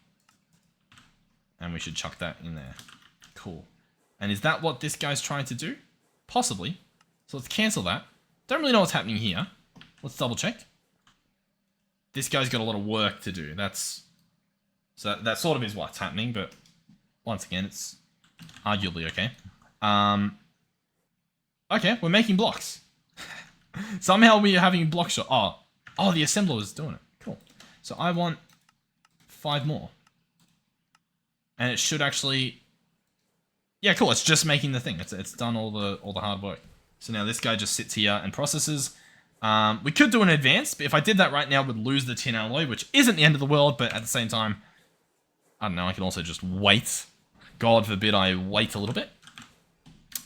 A: And we should chuck that in there. Cool. And is that what this guy's trying to do? Possibly. So let's cancel that. Don't really know what's happening here. Let's double check. This guy's got a lot of work to do. That sort of is what's happening, but once again, it's arguably okay. Okay, we're making blocks. Somehow we're having block shot. Oh, the assembler is doing it. Cool. So I want 5 more. And it should actually... Yeah, cool. It's just making the thing. It's done all the hard work. So now this guy just sits here and processes. We could do an advanced, but if I did that right now, we'd lose the tin alloy, which isn't the end of the world, but at the same time, I don't know, I can also just wait. God forbid I wait a little bit.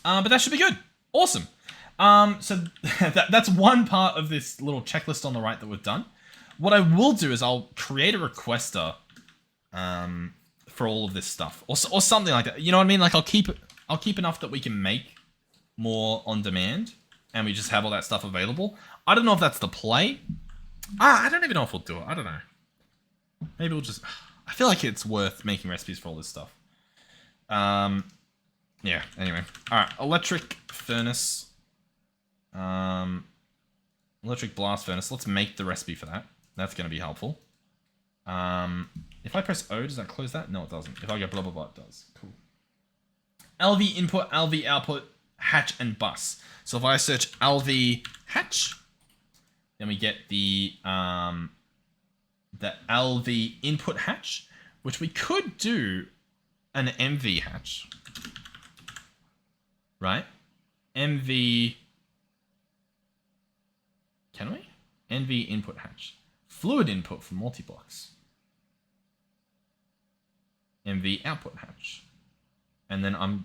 A: But that should be good. Awesome. So that's one part of this little checklist on the right that we've done. What I will do is I'll create a requester for all of this stuff, or something like that. You know what I mean? Like I'll keep enough that we can make more on demand, and we just have all that stuff available. I don't know if that's the play. I don't even know if we'll do it. I don't know. Maybe we'll just... I feel like it's worth making recipes for all this stuff. Yeah, anyway. Alright, electric furnace. Electric blast furnace. Let's make the recipe for that. That's going to be helpful. If I press O, does that close that? No, it doesn't. If I go blah, blah, blah, it does. Cool. LV input, LV output, hatch, and bus. So if I search LV hatch, then we get the LV input hatch, which we could do an MV hatch. Right? MV... Can we? NV input hatch. Fluid input for multi-blocks. MV output hatch. And then I'm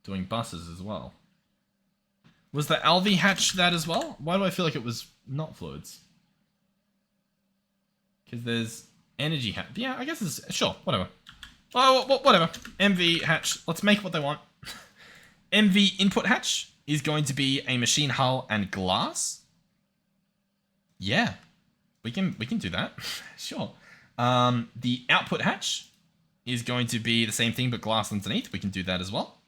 A: doing buses as well. Was the LV hatch that as well? Why do I feel like it was not fluids? Because there's energy hatch. Yeah, I guess it's... Sure, whatever. Oh, whatever. MV hatch. Let's make what they want. MV input hatch is going to be a machine hull and glass. Yeah, we can do that. Sure. The output hatch is going to be the same thing, but glass underneath. We can do that as well.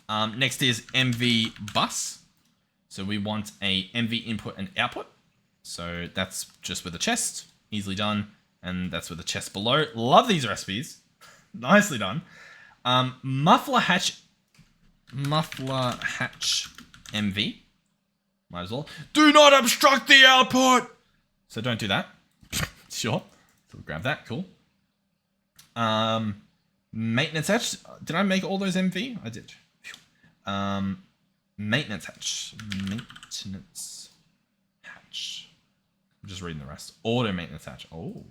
A: Next is MV bus. So we want a MV input and output. So that's just with a chest. Easily done. And that's with a chest below. Love these recipes. Nicely done. Muffler hatch MV. Might as well. Do not obstruct the output! So don't do that. Sure. So we'll grab that. Cool. Maintenance hatch. Did I make all those MV? I did. Maintenance hatch. Maintenance hatch. I'm just reading the rest. Auto maintenance hatch. Oh.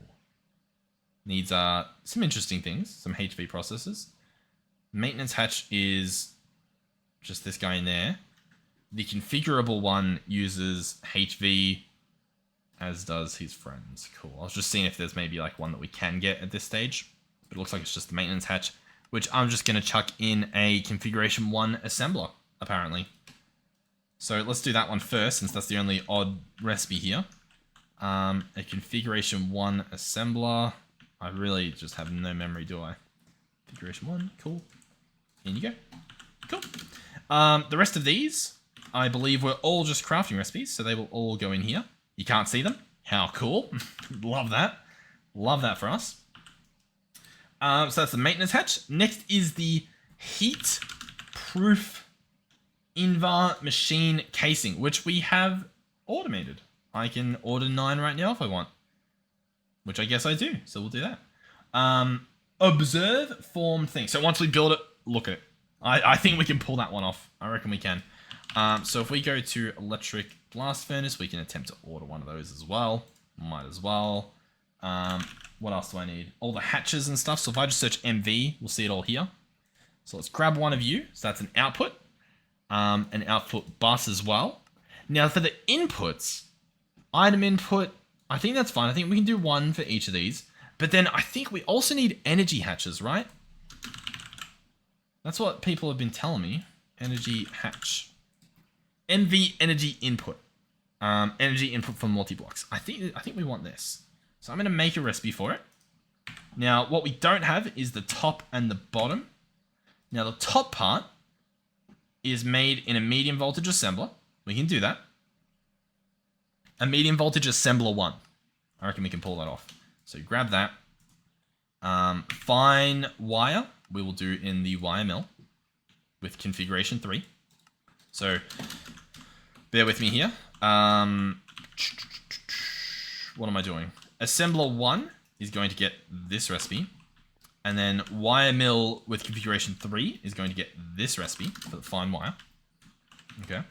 A: Needs some interesting things. Some HV processes. Maintenance hatch is just this guy in there. The configurable one uses HV, as does his friends. Cool. I was just seeing if there's maybe like one that we can get at this stage. But it looks like it's just the maintenance hatch, which I'm just going to chuck in a configuration 1 assembler, apparently. So let's do that one first, since that's the only odd recipe here. A configuration 1 assembler. I really just have no memory, do I? Configuration 1, cool. In you go. Cool. The rest of these, I believe, were all just crafting recipes, so they will all go in here. You can't see them. How cool. Love that. Love that for us. So that's the maintenance hatch. Next is the heat-proof Invar machine casing, which we have automated. I can order 9 right now if I want, which I guess I do, so we'll do that. Observe form thing. So once we build it, look at it. I think we can pull that one off. I reckon we can. So if we go to electric blast furnace, we can attempt to order one of those as well. Might as well. What else do I need? All the hatches and stuff. So if I just search MV, we'll see it all here. So let's grab one of you. So that's an output. An output bus as well. Now for the inputs, item input, I think that's fine. I think we can do 1 for each of these. But then I think we also need energy hatches, right? That's what people have been telling me. Energy hatch. NV energy input. Energy input for multi-blocks. I think we want this. So I'm going to make a recipe for it. Now, what we don't have is the top and the bottom. Now, the top part is made in a medium voltage assembler. We can do that. A medium voltage assembler 1. I reckon we can pull that off. So grab that. Fine wire, we will do in the wire mill with configuration 3. So bear with me here. What am I doing? Assembler 1 is going to get this recipe. And then wire mill with configuration 3 is going to get this recipe for the fine wire. Okay.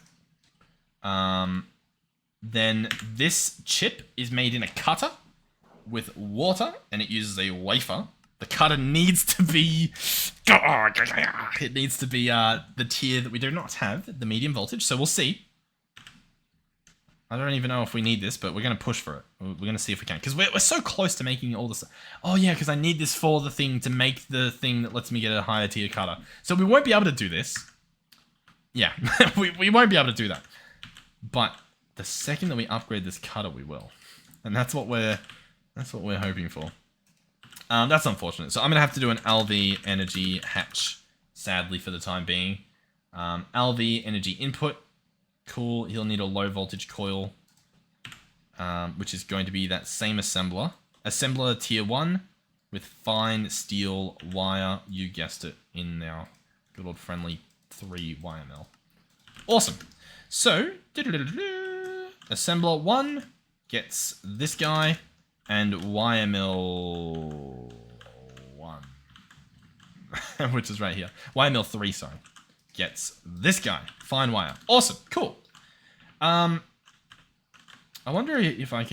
A: Then this chip is made in a cutter with water, and it uses a wafer. The cutter needs to be... It needs to be the tier that we do not have, the medium voltage. So we'll see. I don't even know if we need this, but we're going to push for it. We're going to see if we can. Because we're so close to making all this. Oh, yeah, because I need this for the thing to make the thing that lets me get a higher tier cutter. So we won't be able to do this. Yeah, we won't be able to do that. But the second that we upgrade this cutter, we will. And that's what we're hoping for. That's unfortunate. So I'm going to have to do an LV energy hatch, sadly, for the time being. LV energy input. Cool. He'll need a low voltage coil, which is going to be that same assembler. Assembler tier 1 with fine steel wire. You guessed it, in our good old friendly 3 wire mill. Awesome. So, assembler 1 gets this guy, and wire mill 1, which is right here. Wire mill 3, sorry, gets this guy. Fine wire. Awesome. Cool. I wonder if I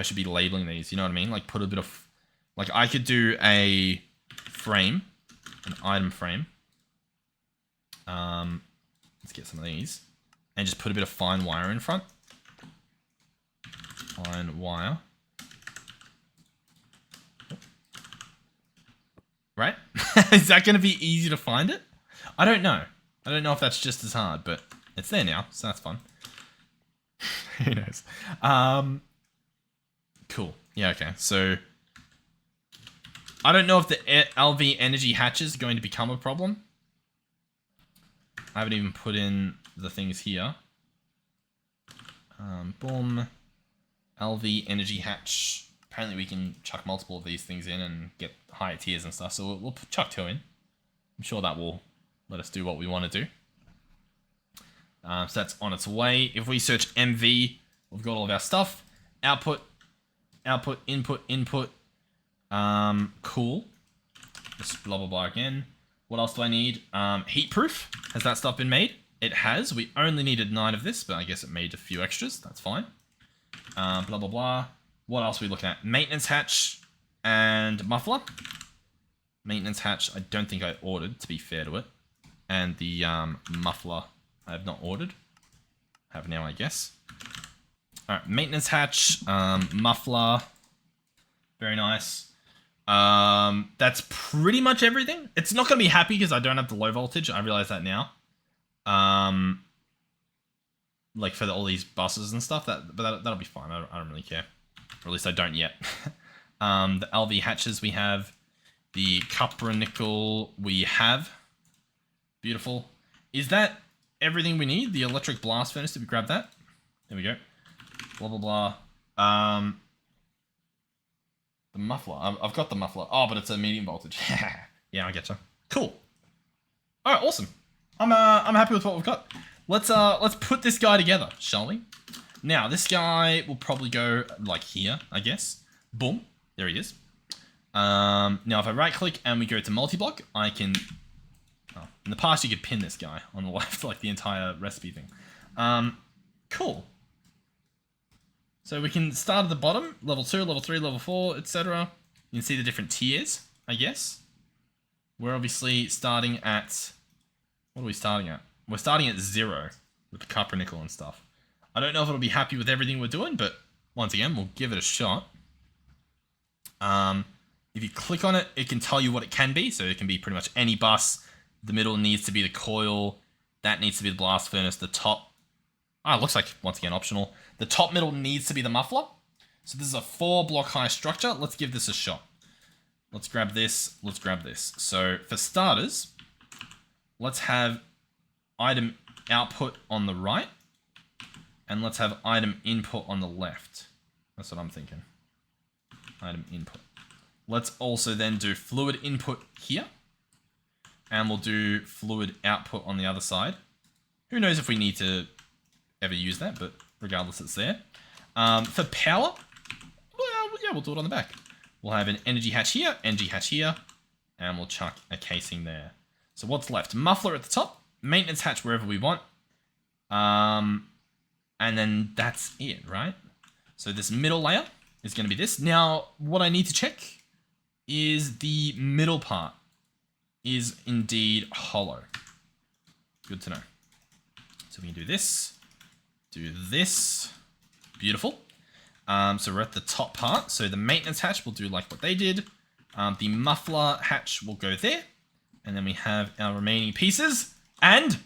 A: should be labeling these, you know what I mean? Like, put a bit of... Like, I could do a frame, an item frame. Let's get some of these. And just put a bit of fine wire in front. Fine wire. Right? Is that going to be easy to find it? I don't know. I don't know if that's just as hard, but it's there now, so that's fun. Who knows? Cool. Yeah, okay. So, I don't know if the LV energy hatches are going to become a problem. I haven't even put in the things here. Boom. LV energy hatch. Apparently we can chuck multiple of these things in and get higher tiers and stuff, so we'll chuck 2 in. I'm sure that will let us do what we want to do. So that's on its way. If we search MV, we've got all of our stuff. Output, output, input, input. Cool. Just blah, blah, blah again. What else do I need? Heat proof. Has that stuff been made? It has. We only needed 9 of this, but I guess it made a few extras. That's fine. Blah, blah, blah. What else are we looking at? Maintenance hatch and muffler. Maintenance hatch, I don't think I ordered, to be fair to it. And the muffler, I have not ordered. Have now, I guess. Alright, maintenance hatch, muffler. Very nice. That's pretty much everything. It's not going to be happy because I don't have the low voltage. I realize that now. Like for all these buses and stuff, that'll be fine. I don't really care. Or at least I don't yet. The LV hatches we have. The copper nickel we have. Beautiful. Is that everything we need? The electric blast furnace, did we grab that? There we go. Blah, blah, blah. The muffler. I've got the muffler. Oh, but it's a medium voltage. Yeah, I getcha. Cool. All right, awesome. I'm happy with what we've got. Let's put this guy together, shall we? Now, this guy will probably go like here, I guess. Boom. There he is. Now, if I right-click and we go to multi-block, I can... Oh, in the past, you could pin this guy on the left, like the entire recipe thing. Cool. So we can start at the bottom, level 2, level 3, level 4, etc. You can see the different tiers, I guess. We're obviously starting at... What are we starting at? We're starting at 0 with the copper nickel and stuff. I don't know if it'll be happy with everything we're doing, but once again, we'll give it a shot. If you click on it, it can tell you what it can be. So it can be pretty much any bus. The middle needs to be the coil. That needs to be the blast furnace. The top... it looks like, once again, optional. The top middle needs to be the muffler. So this is a 4-block high structure. Let's give this a shot. Let's grab this. Let's grab this. So for starters, let's have item output on the right. And let's have item input on the left. That's what I'm thinking. Item input. Let's also then do fluid input here. And we'll do fluid output on the other side. Who knows if we need to ever use that, but regardless, it's there. For power, well, yeah, we'll do it on the back. We'll have an energy hatch here, and we'll chuck a casing there. So what's left? Muffler at the top, maintenance hatch wherever we want. And then that's it, right? So this middle layer is going to be this. Now, what I need to check is the middle part is indeed hollow. Good to know. So we can do this, beautiful. So we're at the top part. So the maintenance hatch will do like what they did. The muffler hatch will go there. And then we have our remaining pieces. And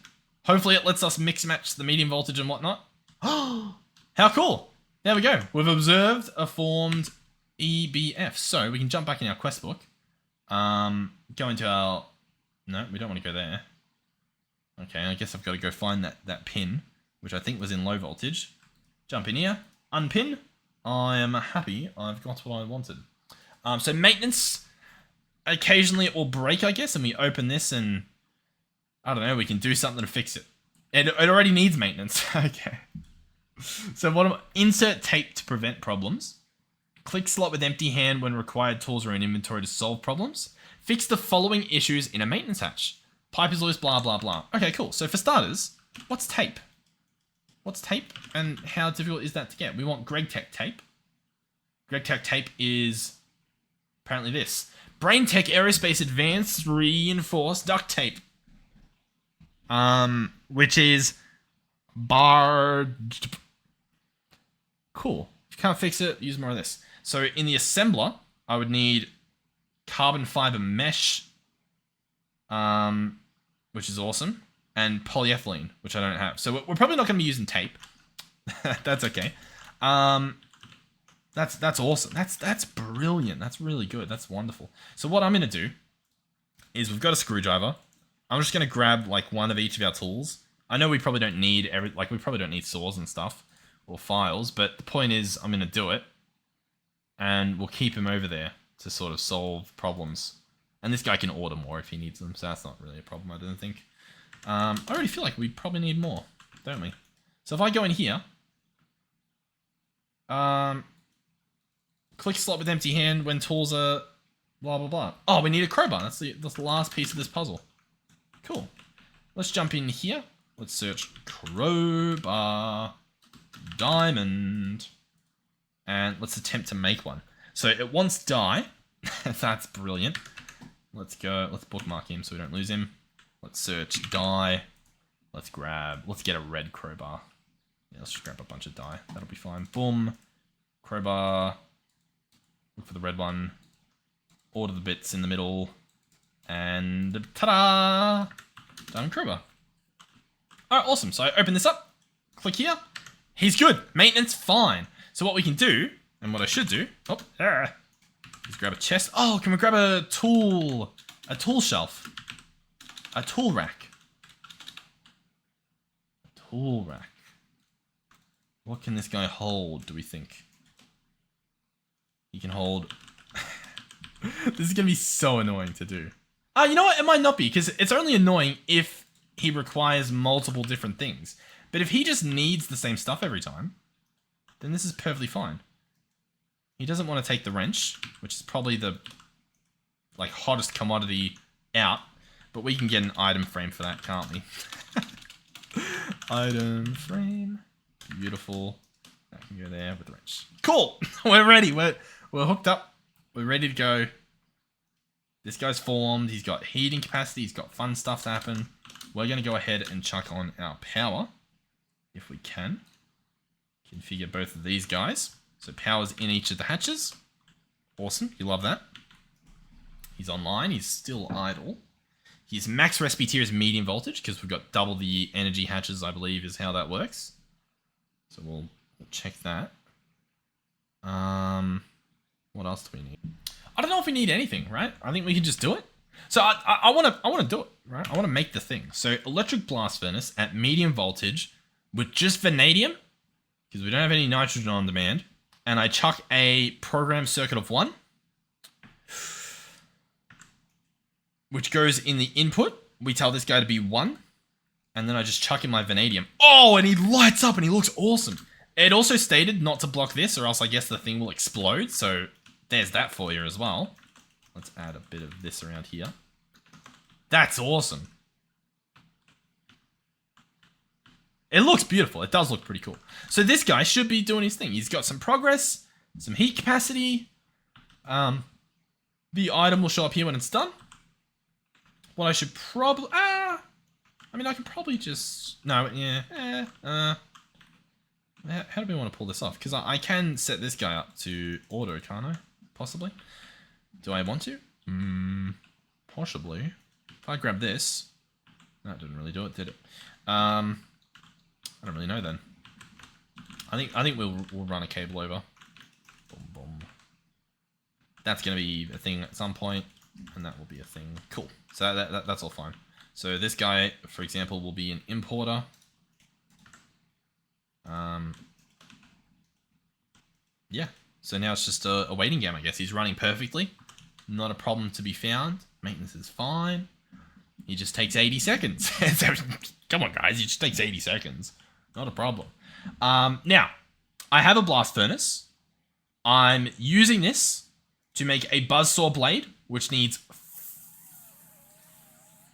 A: hopefully it lets us mix match the medium voltage and whatnot. How cool. There we go. We've observed a formed EBF. So we can jump back in our quest book. Go into our... No, we don't want to go there. Okay, I guess I've got to go find that pin, which I think was in low voltage. Jump in here. Unpin. I am happy I've got what I wanted. So maintenance. Occasionally it will break, I guess, and we open this and... I don't know, we can do something to fix it. It already needs maintenance. Okay. So what am I... Insert tape to prevent problems. Click slot with empty hand when required tools are in inventory to solve problems. Fix the following issues in a maintenance hatch. Pipe is loose, blah, blah, blah. Okay, cool. So for starters, what's tape? What's tape and how difficult is that to get? We want GregTech tape. GregTech tape is apparently this. BrainTech Aerospace Advanced Reinforced Duct Tape. Which is Cool. If you can't fix it, use more of this. So in the assembler, I would need carbon fiber mesh, which is awesome, and polyethylene, which I don't have. So we're probably not going to be using tape. That's okay. That's awesome. That's brilliant. That's really good. That's wonderful. So what I'm going to do is we've got a screwdriver. I'm just going to grab like one of each of our tools. I know we probably don't need we probably don't need saws and stuff or files, but the point is I'm going to do it and we'll keep him over there to sort of solve problems. And this guy can order more if he needs them, so that's not really a problem, I don't think. I already feel like we probably need more, don't we? So if I go in here, click slot with empty hand when tools are blah, blah, blah. Oh, we need a crowbar. That's the last piece of this puzzle. Cool. Let's jump in here. Let's search crowbar, diamond, and let's attempt to make one. So it wants dye. That's brilliant. Let's go. Let's bookmark him so we don't lose him. Let's search dye. Let's get a red crowbar. Yeah, let's just grab a bunch of dye. That'll be fine. Boom. Crowbar. Look for the red one. Order the bits in the middle. And ta-da! Diamond crowbar. Alright, awesome. So I open this up. Click here. He's good. Maintenance, fine. So what we can do, and what I should do, is grab a chest. Oh, can we grab a tool shelf? A tool rack. A tool rack. What can this guy hold, do we think? He can hold... This is going to be so annoying to do. You know what? It might not be, because it's only annoying if he requires multiple different things. But if he just needs the same stuff every time, then this is perfectly fine. He doesn't want to take the wrench, which is probably the hottest commodity out. But we can get an item frame for that, can't we? Item frame. Beautiful. That can go there with the wrench. Cool! We're ready. We're hooked up. We're ready to go. This guy's formed. He's got heating capacity. He's got fun stuff to happen. We're going to go ahead and chuck on our power. If we can. Configure both of these guys. So power's in each of the hatches. Awesome. You love that. He's online. He's still idle. His max recipe tier is medium voltage because we've got double the energy hatches, I believe, is how that works. So we'll check that. What else do we need? I don't know if we need anything, right? I think we can just do it. So I want to do it, right? I want to make the thing. So electric blast furnace at medium voltage with just vanadium, because we don't have any nitrogen on demand, and I chuck a program circuit of 1. which goes in the input. We tell this guy to be 1. And then I just chuck in my vanadium. Oh, and he lights up and he looks awesome. It also stated not to block this or else I guess the thing will explode. So there's that for you as well. Let's add a bit of this around here. That's awesome. It looks beautiful. It does look pretty cool. So this guy should be doing his thing. He's got some progress, some heat capacity. The item will show up here when it's done. What I should probably... I mean, I can probably just... No, yeah. How do we want to pull this off? Because I can set this guy up to auto, can't I? Possibly. Do I want to? Possibly. If I grab this... That didn't really do it, did it? I don't really know then. I think we'll run a cable over. Boom, boom. That's going to be a thing at some point, and that will be a thing. Cool. So that's all fine. So this guy, for example, will be an importer. Yeah. So now it's just a waiting game, I guess. He's running perfectly. Not a problem to be found. Maintenance is fine. He just takes 80 seconds. Come on, guys. He just takes 80 seconds. Not a problem. Now, I have a blast furnace. I'm using this to make a buzzsaw blade, which needs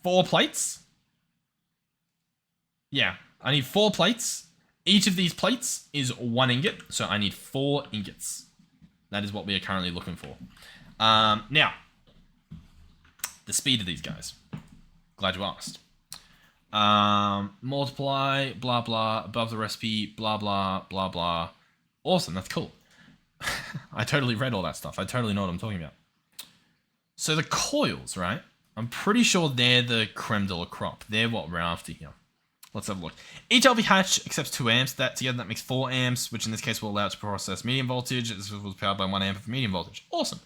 A: 4 plates. Yeah, I need 4 plates. Each of these plates is 1 ingot, so I need 4 ingots. That is what we are currently looking for. Now, the speed of these guys. Glad you asked. Multiply, blah, blah, above the recipe, blah, blah, blah, blah. Awesome, that's cool. I totally read all that stuff. I totally know what I'm talking about. So the coils, right? I'm pretty sure they're the creme de la crop. They're what we're after here. Let's have a look. Each LV hatch accepts 2 amps. That together, that makes 4 amps, which in this case will allow it to process medium voltage. This was powered by 1 amp of medium voltage. Awesome.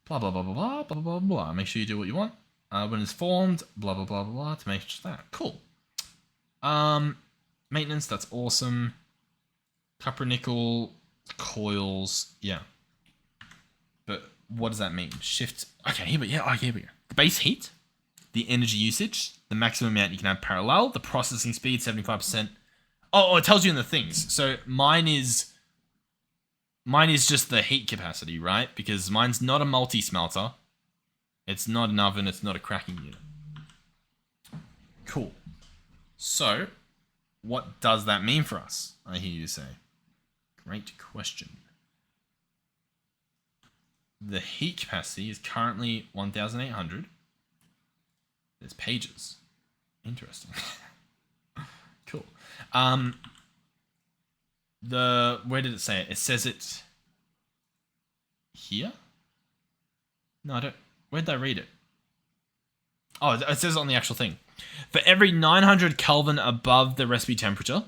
A: Blah, blah, blah, blah, blah, blah, blah, blah. Make sure you do what you want. When it's formed, blah, blah, blah, blah, blah, to make that. Cool. Maintenance, that's awesome. Copper, nickel, coils, yeah. But what does that mean? Shift, okay, here we go. Here we go. The base heat, the energy usage, the maximum amount you can have parallel, the processing speed, 75%. Oh, it tells you in the things. So mine is just the heat capacity, right? Because mine's not a multi-smelter. It's not an oven, it's not a cracking unit. Cool. So, what does that mean for us? I hear you say. Great question. The heat capacity is currently 1,800. There's pages. Interesting. Cool. Where did it say it? It says it here? No, I don't. Where did I read it? Oh, it says it on the actual thing. For every 900 Kelvin above the recipe temperature,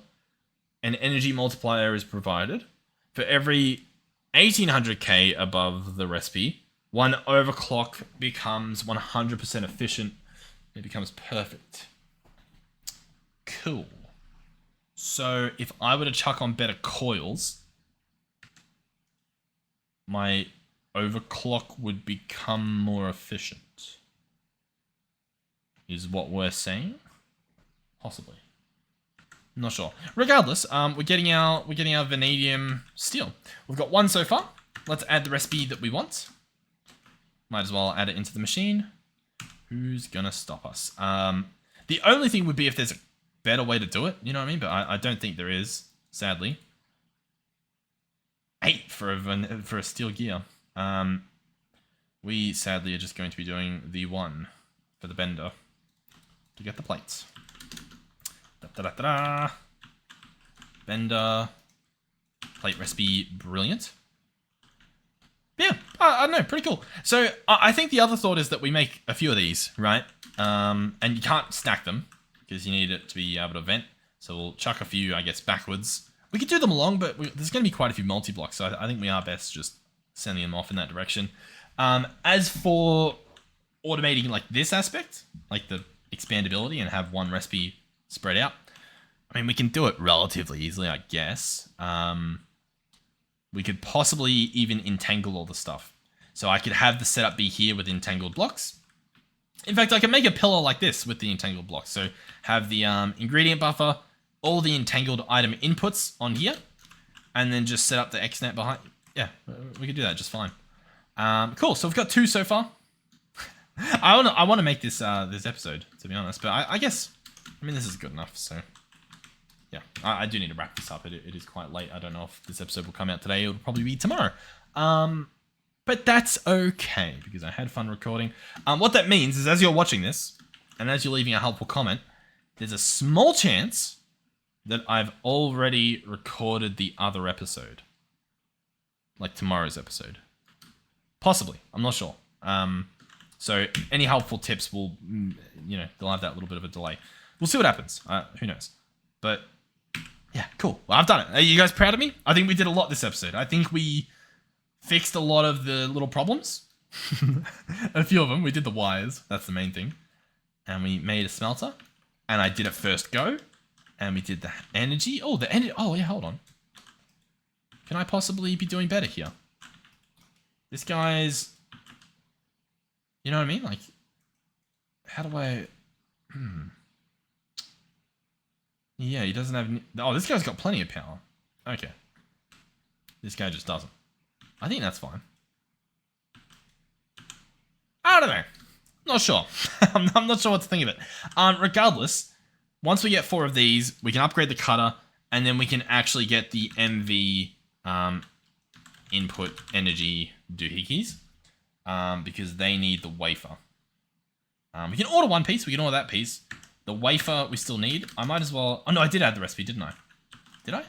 A: an energy multiplier is provided. For every 1800 K above the recipe, one overclock becomes 100% efficient. It becomes perfect. Cool. So if I were to chuck on better coils, my overclock would become more efficient. Is what we're saying? Possibly. Not sure. Regardless, we're getting our vanadium steel. We've got 1 so far. Let's add the recipe that we want. Might as well add it into the machine. Who's gonna stop us? The only thing would be if there's a better way to do it. You know what I mean? But I don't think there is. Sadly. 8 for a steel gear. We sadly are just going to be doing the 1 for the bender to get the plates. Da-da-da-da-da. Bender. Plate recipe. Brilliant. Yeah, I don't know. Pretty cool. So I think the other thought is that we make a few of these, right? And you can't stack them because you need it to be able to vent. So we'll chuck a few, I guess, backwards. We could do them along, but there's going to be quite a few multi-blocks. So I think we are best just sending them off in that direction. As for automating like this aspect, like the expandability and have one recipe spread out, I mean, we can do it relatively easily, I guess. We could possibly even entangle all the stuff. So I could have the setup be here with entangled blocks. In fact, I can make a pillar like this with the entangled blocks. So have the ingredient buffer, all the entangled item inputs on here, and then just set up the XNet behind. Yeah, we could do that just fine. Cool. So we've got 2 so far. I want to make this this episode, to be honest, but I guess, I mean, this is good enough. So yeah, I do need to wrap this up. It is quite late. I don't know if this episode will come out today. It'll probably be tomorrow. But that's okay, because I had fun recording. What that means is, as you're watching this, and as you're leaving a helpful comment, there's a small chance that I've already recorded the other episode. Like tomorrow's episode. Possibly. I'm not sure. So any helpful tips will, you know, they'll have that little bit of a delay. We'll see what happens. Who knows? But yeah, cool. Well, I've done it. Are you guys proud of me? I think we did a lot this episode. I think we fixed a lot of the little problems. A few of them. We did the wires. That's the main thing. And we made a smelter. And I did it first go. And we did the energy. Oh, the energy. Oh, yeah, hold on. Can I possibly be doing better here? This guy's... You know what I mean? Like, how do I... Yeah, he doesn't have... Oh, this guy's got plenty of power. Okay. This guy just doesn't. I think that's fine. I don't know. Not sure. I'm not sure what to think of it. Regardless, once we get 4 of these, we can upgrade the cutter, and then we can actually get the MV input energy doohickeys, because they need the wafer. We can order 1 piece. We can order that piece. The wafer we still need. I might as well... Oh, no, I did add the recipe, didn't I? Did I?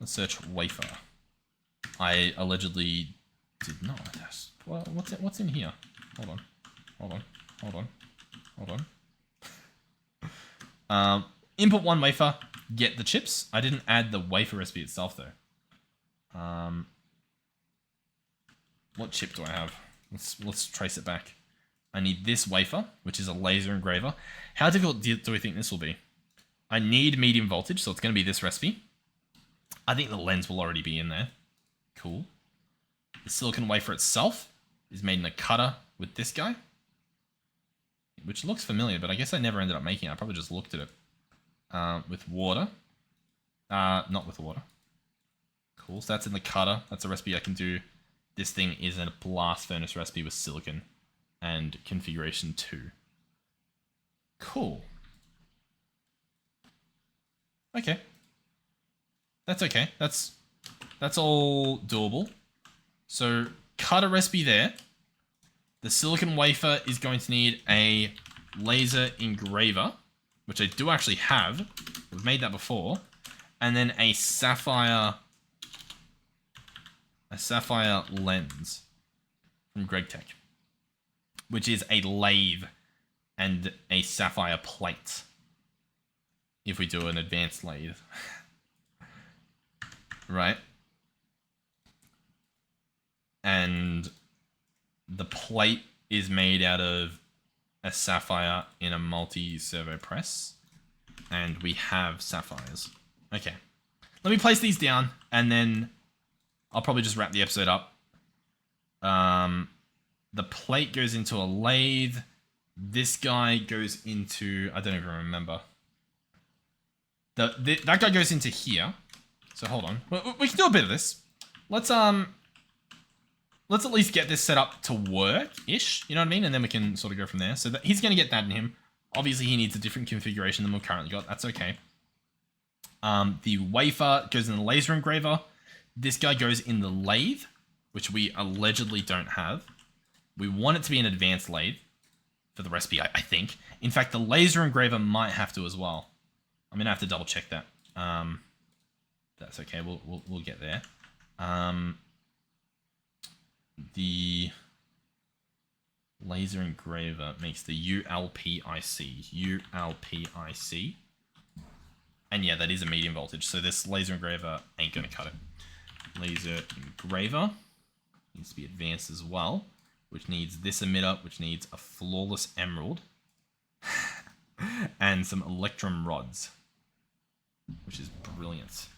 A: Let's search wafer. I allegedly did not. Well, what's in here? Hold on. Input 1 wafer, get the chips. I didn't add the wafer recipe itself, though. What chip do I have? Let's trace it back. I need this wafer, which is a laser engraver. How difficult do we think this will be? I need medium voltage, so it's going to be this recipe. I think the lens will already be in there. Cool. The silicon wafer itself is made in a cutter with this guy, which looks familiar, but I guess I never ended up making it. I probably just looked at it with water. Not with water. Cool, so that's in the cutter. That's a recipe I can do. This thing is a blast furnace recipe with silicon and configuration 2. Cool. Okay. That's okay. That's all doable. So, cutter recipe there. The silicon wafer is going to need a laser engraver, which I do actually have. We've made that before. And then a sapphire lens from GregTech, which is a lathe and a sapphire plate, if we do an advanced lathe. Right? And the plate is made out of a sapphire in a multi-servo press, and we have sapphires. Okay. Let me place these down, and then I'll probably just wrap the episode up. The plate goes into a lathe. This guy goes into... I don't even remember. That guy goes into here. So hold on. We can do a bit of this. Let's at least get this set up to work-ish. You know what I mean? And then we can sort of go from there. So he's going to get that in him. Obviously, he needs a different configuration than we've currently got. That's okay. The wafer goes in the laser engraver. This guy goes in the lathe, which we allegedly don't have. We want it to be an advanced lathe for the recipe, I think. In fact, the laser engraver might have to as well. I'm going to have to double check that. That's okay. We'll get there. The laser engraver makes the ULPIC. ULPIC. And yeah, that is a medium voltage. So this laser engraver ain't going to cut it. Laser engraver needs to be advanced as well, which needs this emitter, which needs a flawless emerald and some electrum rods, which is brilliant.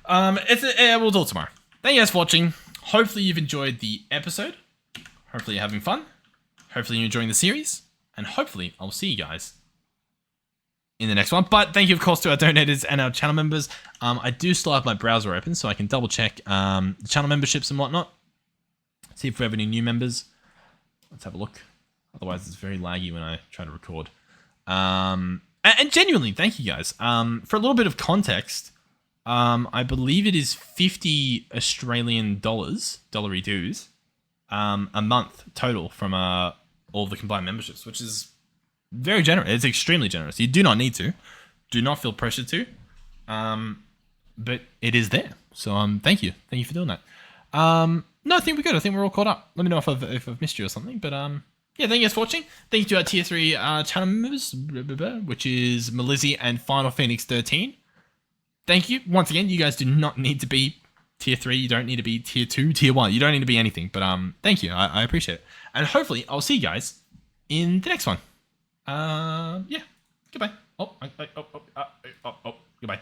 A: We'll do it tomorrow. Thank you guys for watching. Hopefully you've enjoyed the episode. Hopefully you're having fun. Hopefully you're enjoying the series, and hopefully I'll see you guys in the next one. But thank you, of course, to our donators and our channel members. I do still have my browser open, so I can double check the channel memberships and whatnot. See if we have any new members. Let's have a look. Otherwise, it's very laggy when I try to record. And genuinely, thank you guys. For a little bit of context, I believe it is 50 Australian dollars, dollary dues, a month total from all the combined memberships, which is very generous. It's extremely generous. You do not need to. Do not feel pressured to. But it is there. So thank you. Thank you for doing that. No, I think we're good. I think we're all caught up. Let me know if I've missed you or something. But yeah, thank you guys for watching. Thank you to our tier 3 channel members, which is Melizzy and Final Phoenix 13. Thank you. Once again, you guys do not need to be tier 3. You don't need to be tier 2, tier 1. You don't need to be anything. But thank you. I appreciate it. And hopefully I'll see you guys in the next one. Yeah. Goodbye. Goodbye.